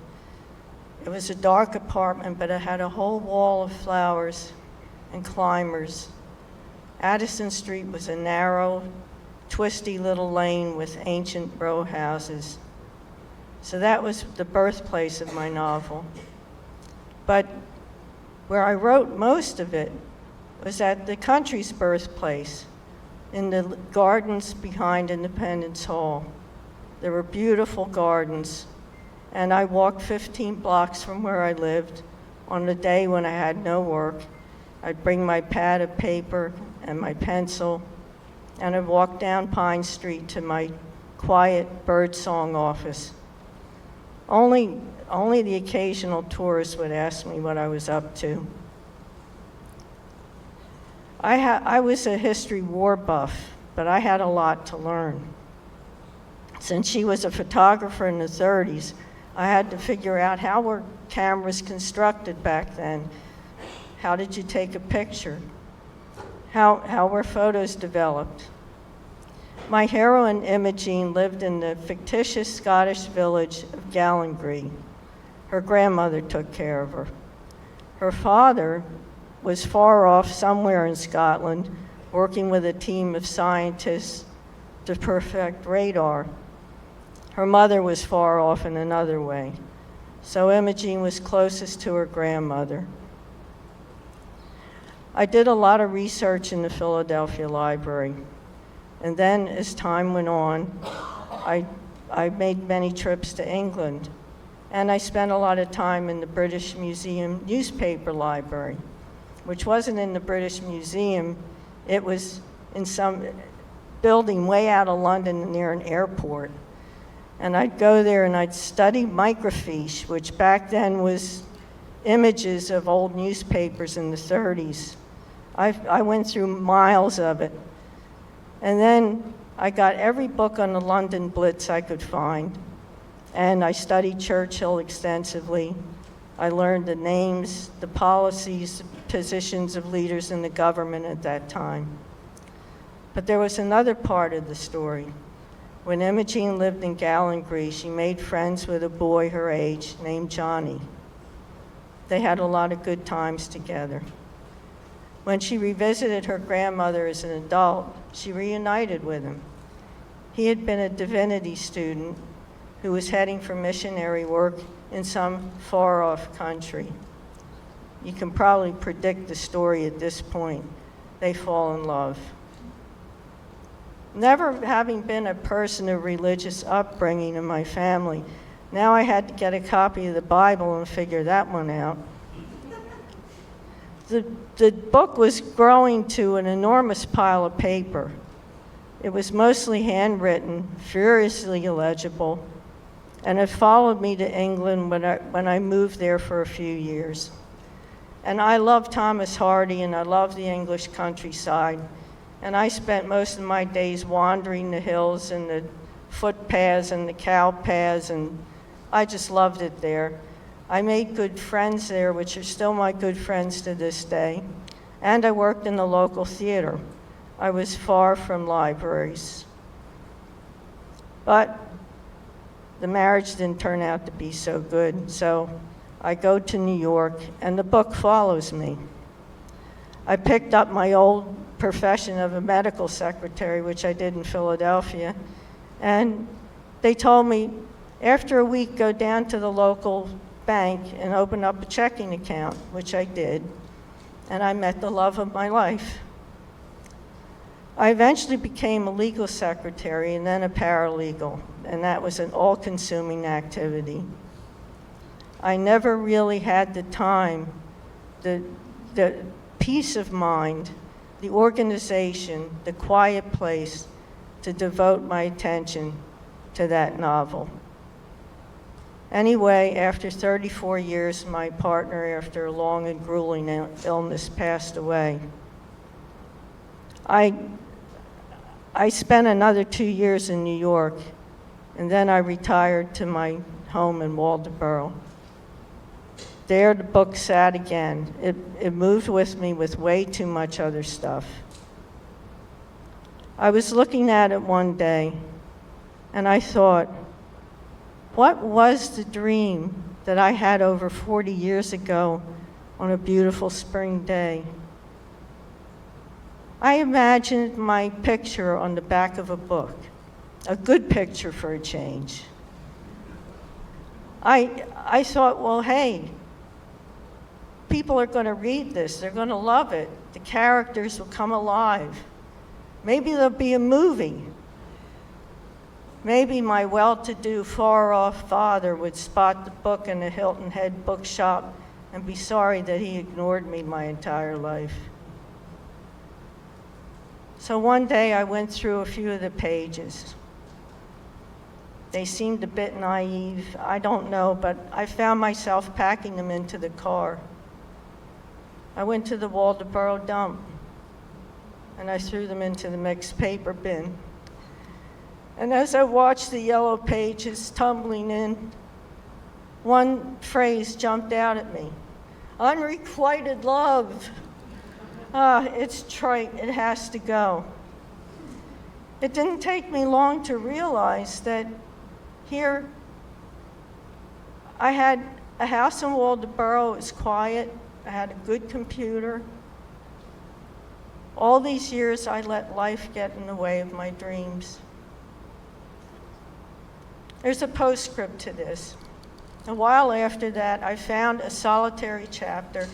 It was a dark apartment, but it had a whole wall of flowers and climbers. Addison Street was a narrow, twisty little lane with ancient row houses. So that was the birthplace of my novel. But where I wrote most of it was at the country's birthplace, in the gardens behind Independence Hall. There were beautiful gardens, and I walked 15 blocks from where I lived on a day when I had no work. I'd bring my pad of paper and my pencil, and I'd walk down Pine Street to my quiet birdsong office. Only the occasional tourist would ask me what I was up to. I was a history war buff, but I had a lot to learn. Since she was a photographer in the 30s, I had to figure out how were cameras constructed back then. How did you take a picture? How were photos developed? My heroine, Imogene, lived in the fictitious Scottish village of Gallingry. Her grandmother took care of her. Her father was far off somewhere in Scotland, working with a team of scientists to perfect radar. Her mother was far off in another way. So Imogene was closest to her grandmother. I did a lot of research in the Philadelphia Library. And then as time went on, I made many trips to England. And I spent a lot of time in the British Museum newspaper library, which wasn't in the British Museum. It was in some building way out of London near an airport. And I'd go there and I'd study microfiche, which back then was images of old newspapers in the 30s. I went through miles of it. And then I got every book on the London Blitz I could find. And I studied Churchill extensively. I learned the names, the policies, positions of leaders in the government at that time. But there was another part of the story. When Imogene lived in Gallingry, she made friends with a boy her age named Johnny. They had a lot of good times together. When she revisited her grandmother as an adult, she reunited with him. He had been a divinity student who was heading for missionary work in some far-off country. You can probably predict the story at this point. They fall in love. Never having been a person of religious upbringing in my family, now I had to get a copy of the Bible and figure that one out. The book was growing to an enormous pile of paper. It was mostly handwritten, furiously illegible, and it followed me to England when I moved there for a few years. And I love Thomas Hardy, and I love the English countryside. And I spent most of my days wandering the hills and the footpaths and the cow paths, and I just loved it there. I made good friends there, which are still my good friends to this day. And I worked in the local theater. I was far from libraries. But the marriage didn't turn out to be so good, so I go to New York, and the book follows me. I picked up my old profession of a medical secretary, which I did in Philadelphia, and they told me, after a week, go down to the local bank and open up a checking account, which I did, and I met the love of my life. I eventually became a legal secretary and then a paralegal, and that was an all-consuming activity. I never really had the time, the peace of mind, the organization, the quiet place to devote my attention to that novel. Anyway, after 34 years, my partner, after a long and grueling illness, passed away. I spent another 2 years in New York, and then I retired to my home in Waldoboro. There the book sat again. It moved with me with way too much other stuff. I was looking at it one day, and I thought, what was the dream that I had over 40 years ago on a beautiful spring day? I imagined my picture on the back of a book, a good picture for a change. I thought, well, hey, people are going to read this. They're going to love it. The characters will come alive. Maybe there'll be a movie. Maybe my well-to-do, far-off father would spot the book in the Hilton Head bookshop and be sorry that he ignored me my entire life. So one day I went through a few of the pages. They seemed a bit naive, I don't know, but I found myself packing them into the car. I went to the Waldoboro dump, and I threw them into the mixed paper bin. And as I watched the yellow pages tumbling in, one phrase jumped out at me: unrequited love. It's trite, it has to go. It didn't take me long to realize that here I had a house in Waldoboro, it was quiet, I had a good computer. All these years I let life get in the way of my dreams. There's a postscript to this. A while after that, I found a solitary chapter,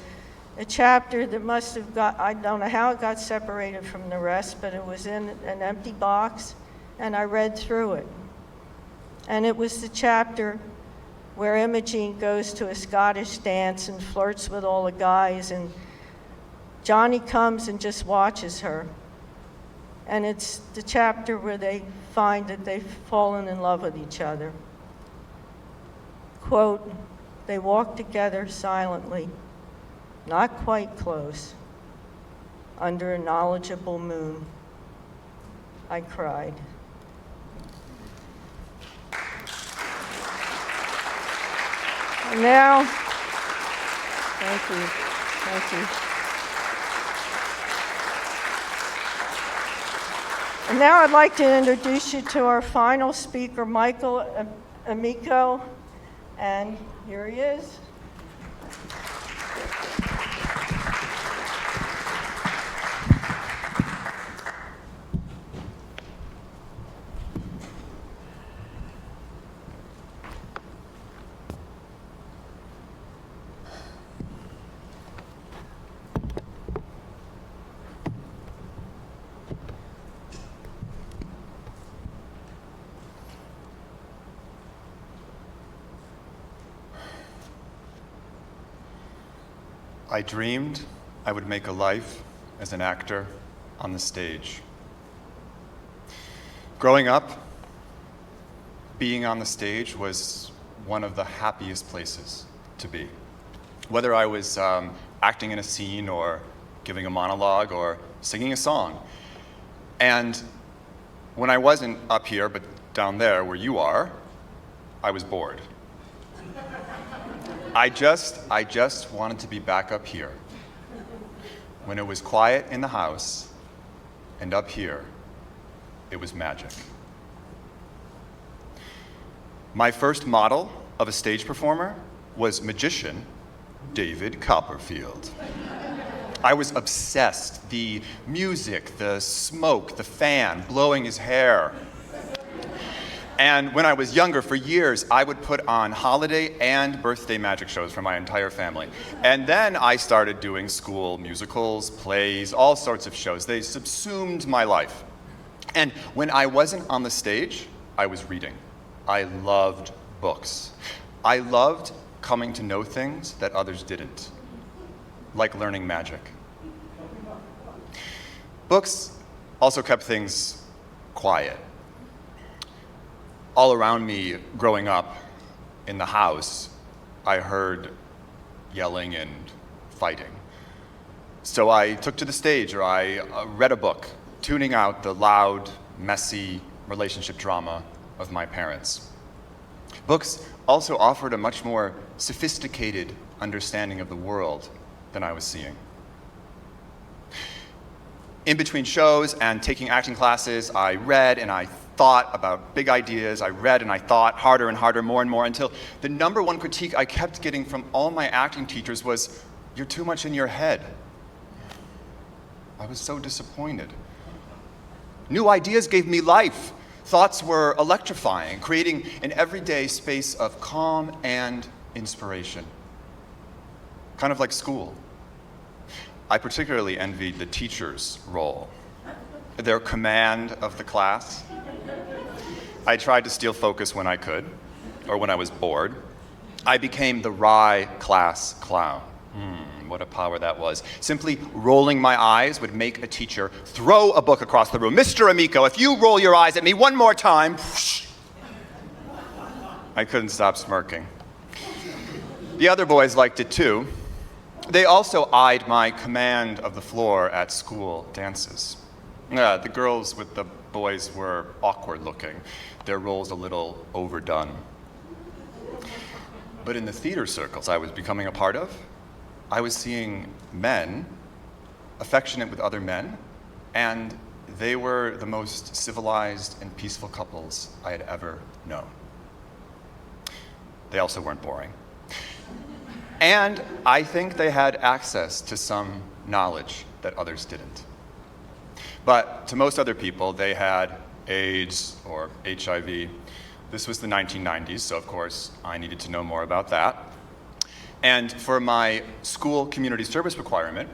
a chapter that must have got, I don't know how it got separated from the rest, but it was in an empty box, and I read through it. And it was the chapter where Imogen goes to a Scottish dance and flirts with all the guys, and Johnny comes and just watches her. And it's the chapter where they find that they've fallen in love with each other. Quote, they walk together silently, not quite close, under a knowledgeable moon. I cried. And now, thank you. And now I'd like to introduce you to our final speaker, Michael Amico, and here he is. I dreamed I would make a life as an actor on the stage. Growing up, being on the stage was one of the happiest places to be. Whether I was acting in a scene or giving a monologue or singing a song. And when I wasn't up here, but down there where you are, I was bored. I just wanted to be back up here. When it was quiet in the house, and up here, it was magic. My first model of a stage performer was magician David Copperfield. I was obsessed. The music, the smoke, the fan blowing his hair. And when I was younger, for years, I would put on holiday and birthday magic shows for my entire family. And then I started doing school musicals, plays, all sorts of shows. They subsumed my life. And when I wasn't on the stage, I was reading. I loved books. I loved coming to know things that others didn't, like learning magic. Books also kept things quiet. All around me, growing up in the house, I heard yelling and fighting. So I took to the stage, or I read a book, tuning out the loud, messy relationship drama of my parents. Books also offered a much more sophisticated understanding of the world than I was seeing. In between shows and taking acting classes, I read and I thought about big ideas. I read and I thought harder and harder, more and more, until the number one critique I kept getting from all my acting teachers was, "You're too much in your head." I was so disappointed. New ideas gave me life. Thoughts were electrifying, creating an everyday space of calm and inspiration. Kind of like school. I particularly envied the teacher's role, their command of the class. I tried to steal focus when I could, or when I was bored. I became the wry class clown. What a power that was. Simply rolling my eyes would make a teacher throw a book across the room. "Mr. Amico, if you roll your eyes at me one more time," I couldn't stop smirking. The other boys liked it too. They also eyed my command of the floor at school dances. The girls with the boys were awkward looking, their roles a little overdone. But in the theater circles I was becoming a part of, I was seeing men affectionate with other men, and they were the most civilized and peaceful couples I had ever known. They also weren't boring. And I think they had access to some knowledge that others didn't. But to most other people, they had AIDS or HIV. This was the 1990s, so of course I needed to know more about that. And for my school community service requirement,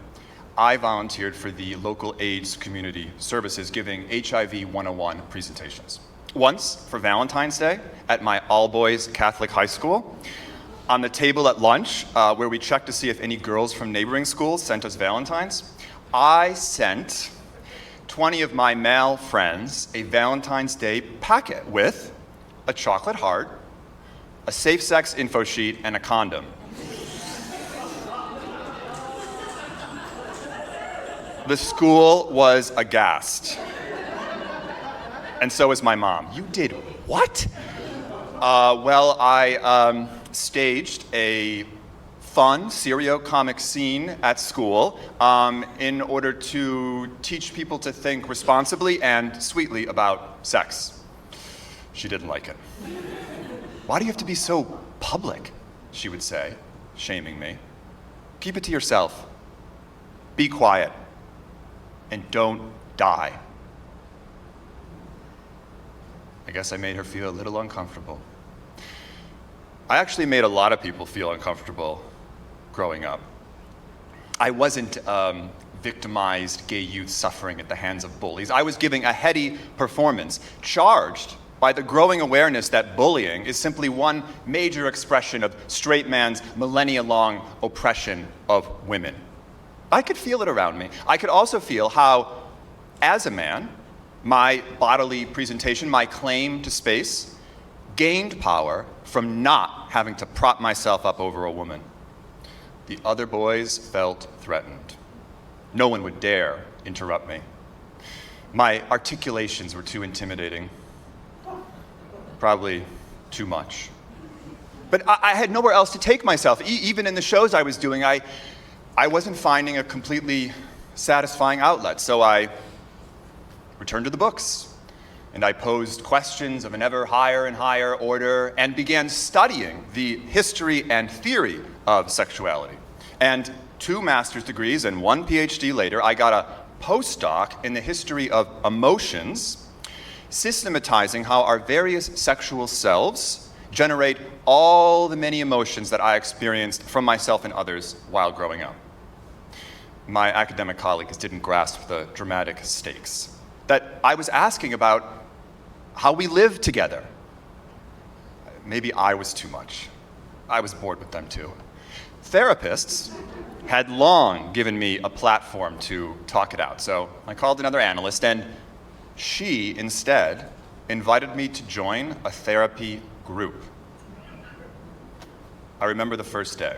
I volunteered for the local AIDS community services, giving HIV 101 presentations. Once, for Valentine's Day, at my all-boys Catholic high school, on the table at lunch, where we checked to see if any girls from neighboring schools sent us Valentines, I sent 20 of my male friends a Valentine's Day packet with a chocolate heart, a safe sex info sheet, and a condom. The school was aghast. And so was my mom. "You did what?" Well, I staged a fun serio-comic scene at school in order to teach people to think responsibly and sweetly about sex. She didn't like it. "Why do you have to be so public?" she would say, shaming me. "Keep it to yourself. Be quiet. And don't die." I guess I made her feel a little uncomfortable. I actually made a lot of people feel uncomfortable growing up. I wasn't victimized gay youth suffering at the hands of bullies. I was giving a heady performance, charged by the growing awareness that bullying is simply one major expression of straight man's millennia-long oppression of women. I could feel it around me. I could also feel how, as a man, my bodily presentation, my claim to space, gained power from not having to prop myself up over a woman. The other boys felt threatened. No one would dare interrupt me. My articulations were too intimidating. Probably too much. But I had nowhere else to take myself. Even in the shows I was doing, I wasn't finding a completely satisfying outlet. So I returned to the books, and I posed questions of an ever higher and higher order and began studying the history and theory of sexuality. And 2 master's degrees and 1 PhD later, I got a postdoc in the history of emotions, systematizing how our various sexual selves generate all the many emotions that I experienced from myself and others while growing up. My academic colleagues didn't grasp the dramatic stakes. That I was asking about how we live together. Maybe I was too much. I was bored with them too. Therapists had long given me a platform to talk it out, so I called another analyst, and she instead invited me to join a therapy group. I remember the first day.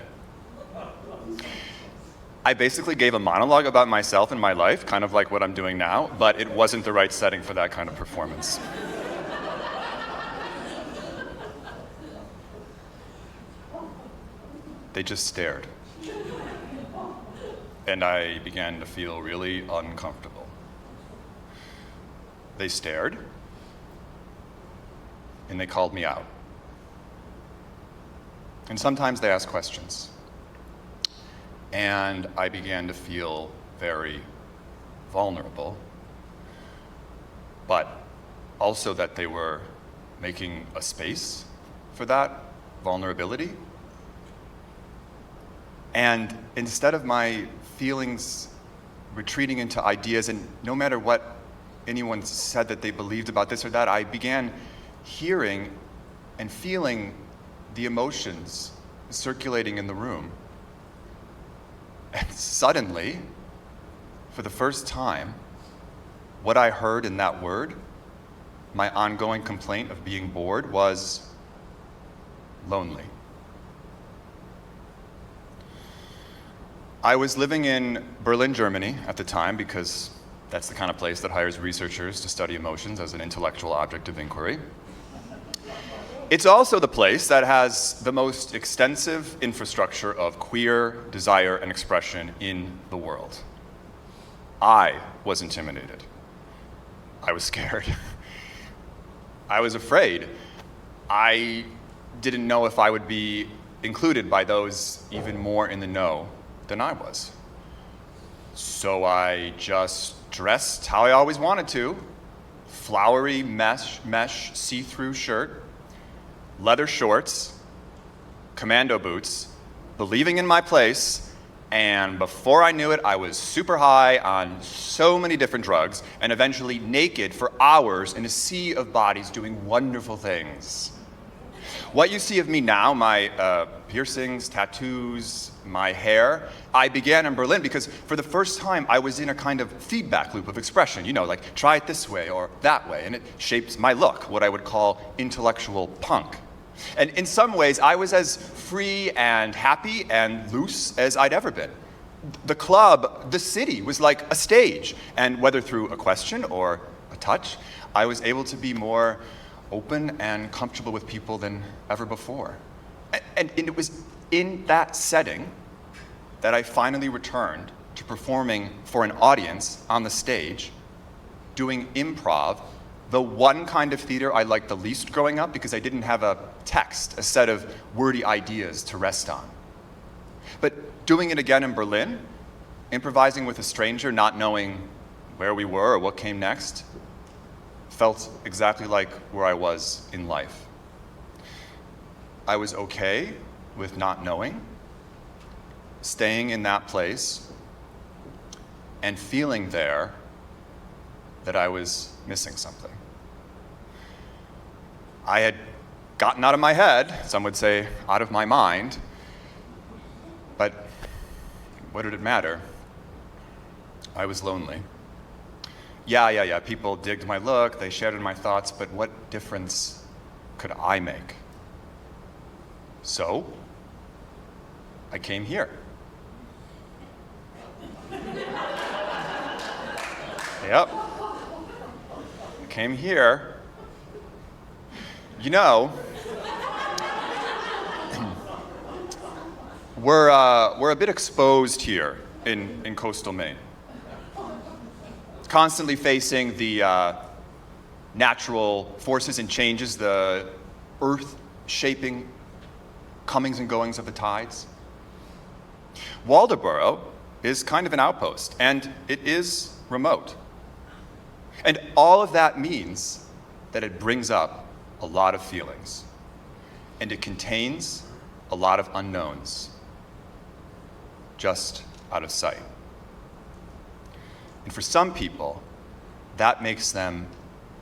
I basically gave a monologue about myself and my life, kind of like what I'm doing now, but it wasn't the right setting for that kind of performance. They just stared. And I began to feel really uncomfortable. They stared, and they called me out. And sometimes they asked questions. And I began to feel very vulnerable, but also that they were making a space for that vulnerability. And instead of my feelings retreating into ideas, and no matter what anyone said that they believed about this or that, I began hearing and feeling the emotions circulating in the room. And suddenly, for the first time, what I heard in that word, my ongoing complaint of being bored, was lonely. I was living in Berlin, Germany at the time, because that's the kind of place that hires researchers to study emotions as an intellectual object of inquiry. It's also the place that has the most extensive infrastructure of queer desire and expression in the world. I was intimidated. I was scared. I was afraid. I didn't know if I would be included by those even more in the know than I was. So I just dressed how I always wanted to. Flowery mesh see-through shirt, leather shorts, commando boots, believing in my place, and before I knew it, I was super high on so many different drugs, and eventually naked for hours in a sea of bodies doing wonderful things. What you see of me now, my piercings, tattoos, my hair, I began in Berlin because for the first time I was in a kind of feedback loop of expression, like try it this way or that way, and it shapes my look, what I would call intellectual punk. And in some ways, I was as free and happy and loose as I'd ever been. The club, the city, was like a stage, and whether through a question or a touch, I was able to be more open and comfortable with people than ever before. And it was in that setting that I finally returned to performing for an audience on the stage, doing improv, the one kind of theater I liked the least growing up because I didn't have a text, a set of wordy ideas to rest on. But doing it again in Berlin, improvising with a stranger, not knowing where we were or what came next, felt exactly like where I was in life. I was okay with not knowing, staying in that place, and feeling there that I was missing something. I had gotten out of my head, some would say out of my mind, but what did it matter? I was lonely. Yeah, people digged my look, they shared in my thoughts, but what difference could I make? So, I came here. Yep. I came here. You know, we're a bit exposed here in coastal Maine. Constantly facing the natural forces and changes, the earth shaping comings and goings of the tides. Waldoboro is kind of an outpost, and it is remote. And all of that means that it brings up a lot of feelings, and it contains a lot of unknowns, just out of sight. And for some people, that makes them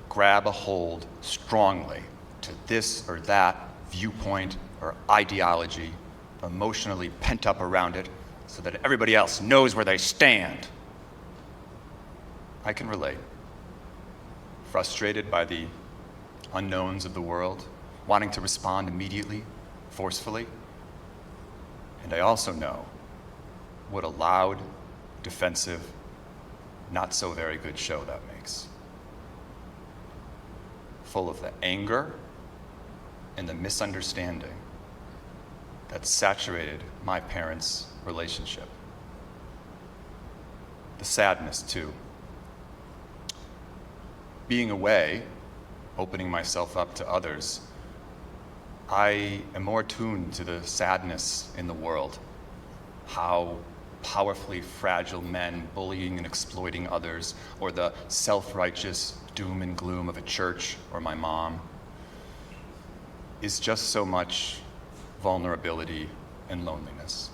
grab a hold strongly to this or that viewpoint or ideology, emotionally pent up around it, so that everybody else knows where they stand. I can relate. Frustrated by the unknowns of the world, wanting to respond immediately, forcefully. And I also know what a loud, defensive, not so very good show that makes. Full of the anger and the misunderstanding that saturated my parents' relationship. The sadness, too. Being away, opening myself up to others, I am more attuned to the sadness in the world. How powerfully fragile men bullying and exploiting others, or the self-righteous doom and gloom of a church or my mom, is just so much vulnerability and loneliness.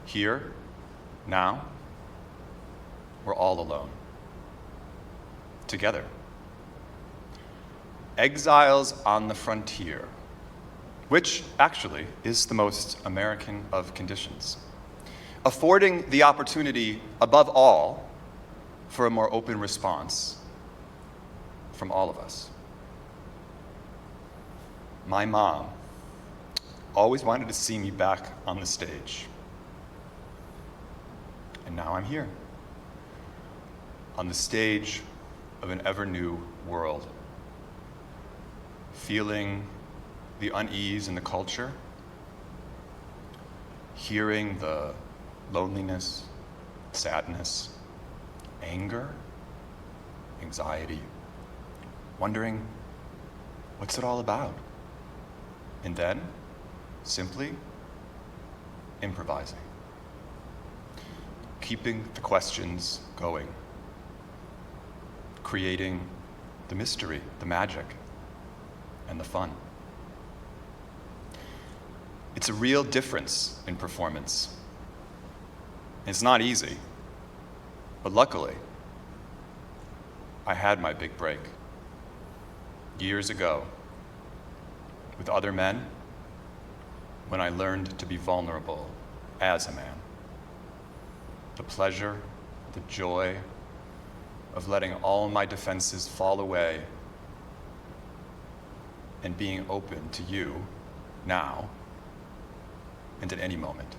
Here, now, we're all alone. Together. Exiles on the frontier, which actually is the most American of conditions, affording the opportunity, above all, for a more open response from all of us. My mom always wanted to see me back on the stage. And now I'm here, on the stage of an ever-new world, feeling the unease in the culture, hearing the loneliness, sadness, anger, anxiety, wondering, what's it all about? And then, simply improvising, keeping the questions going, creating the mystery, the magic, and the fun. It's a real difference in performance. It's not easy, but luckily, I had my big break years ago with other men when I learned to be vulnerable as a man. The pleasure, the joy of letting all my defenses fall away and being open to you now and at any moment.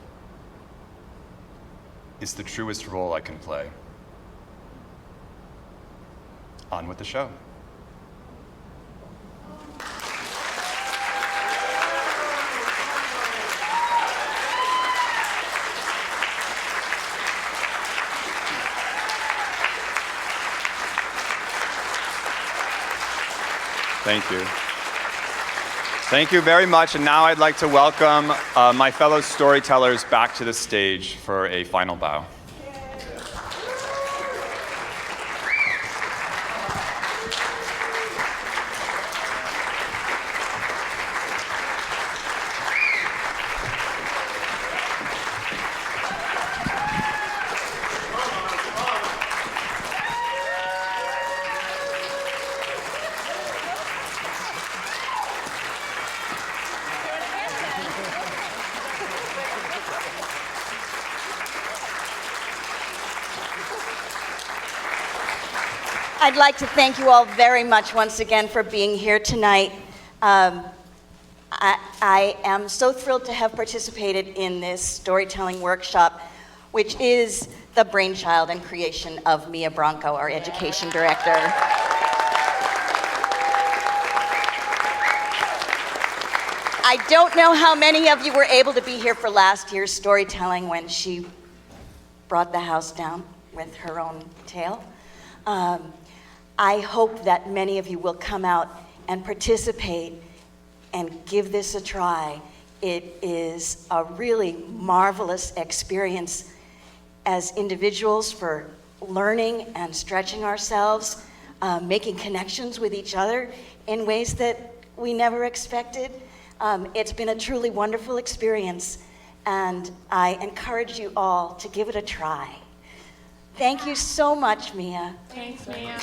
It's the truest role I can play. On with the show. Thank you. Thank you very much. And now I'd like to welcome my fellow storytellers back to the stage for a final bow. I'd like to thank you all very much once again for being here tonight. I am so thrilled to have participated in this storytelling workshop, which is the brainchild and creation of Mia Bronco, our education director. I don't know how many of you were able to be here for last year's storytelling when she brought the house down with her own tale. I hope that many of you will come out and participate and give this a try. It is a really marvelous experience as individuals for learning and stretching ourselves, making connections with each other in ways that we never expected. It's been a truly wonderful experience, and I encourage you all to give it a try. Thank you so much, Mia. Thanks, Mia.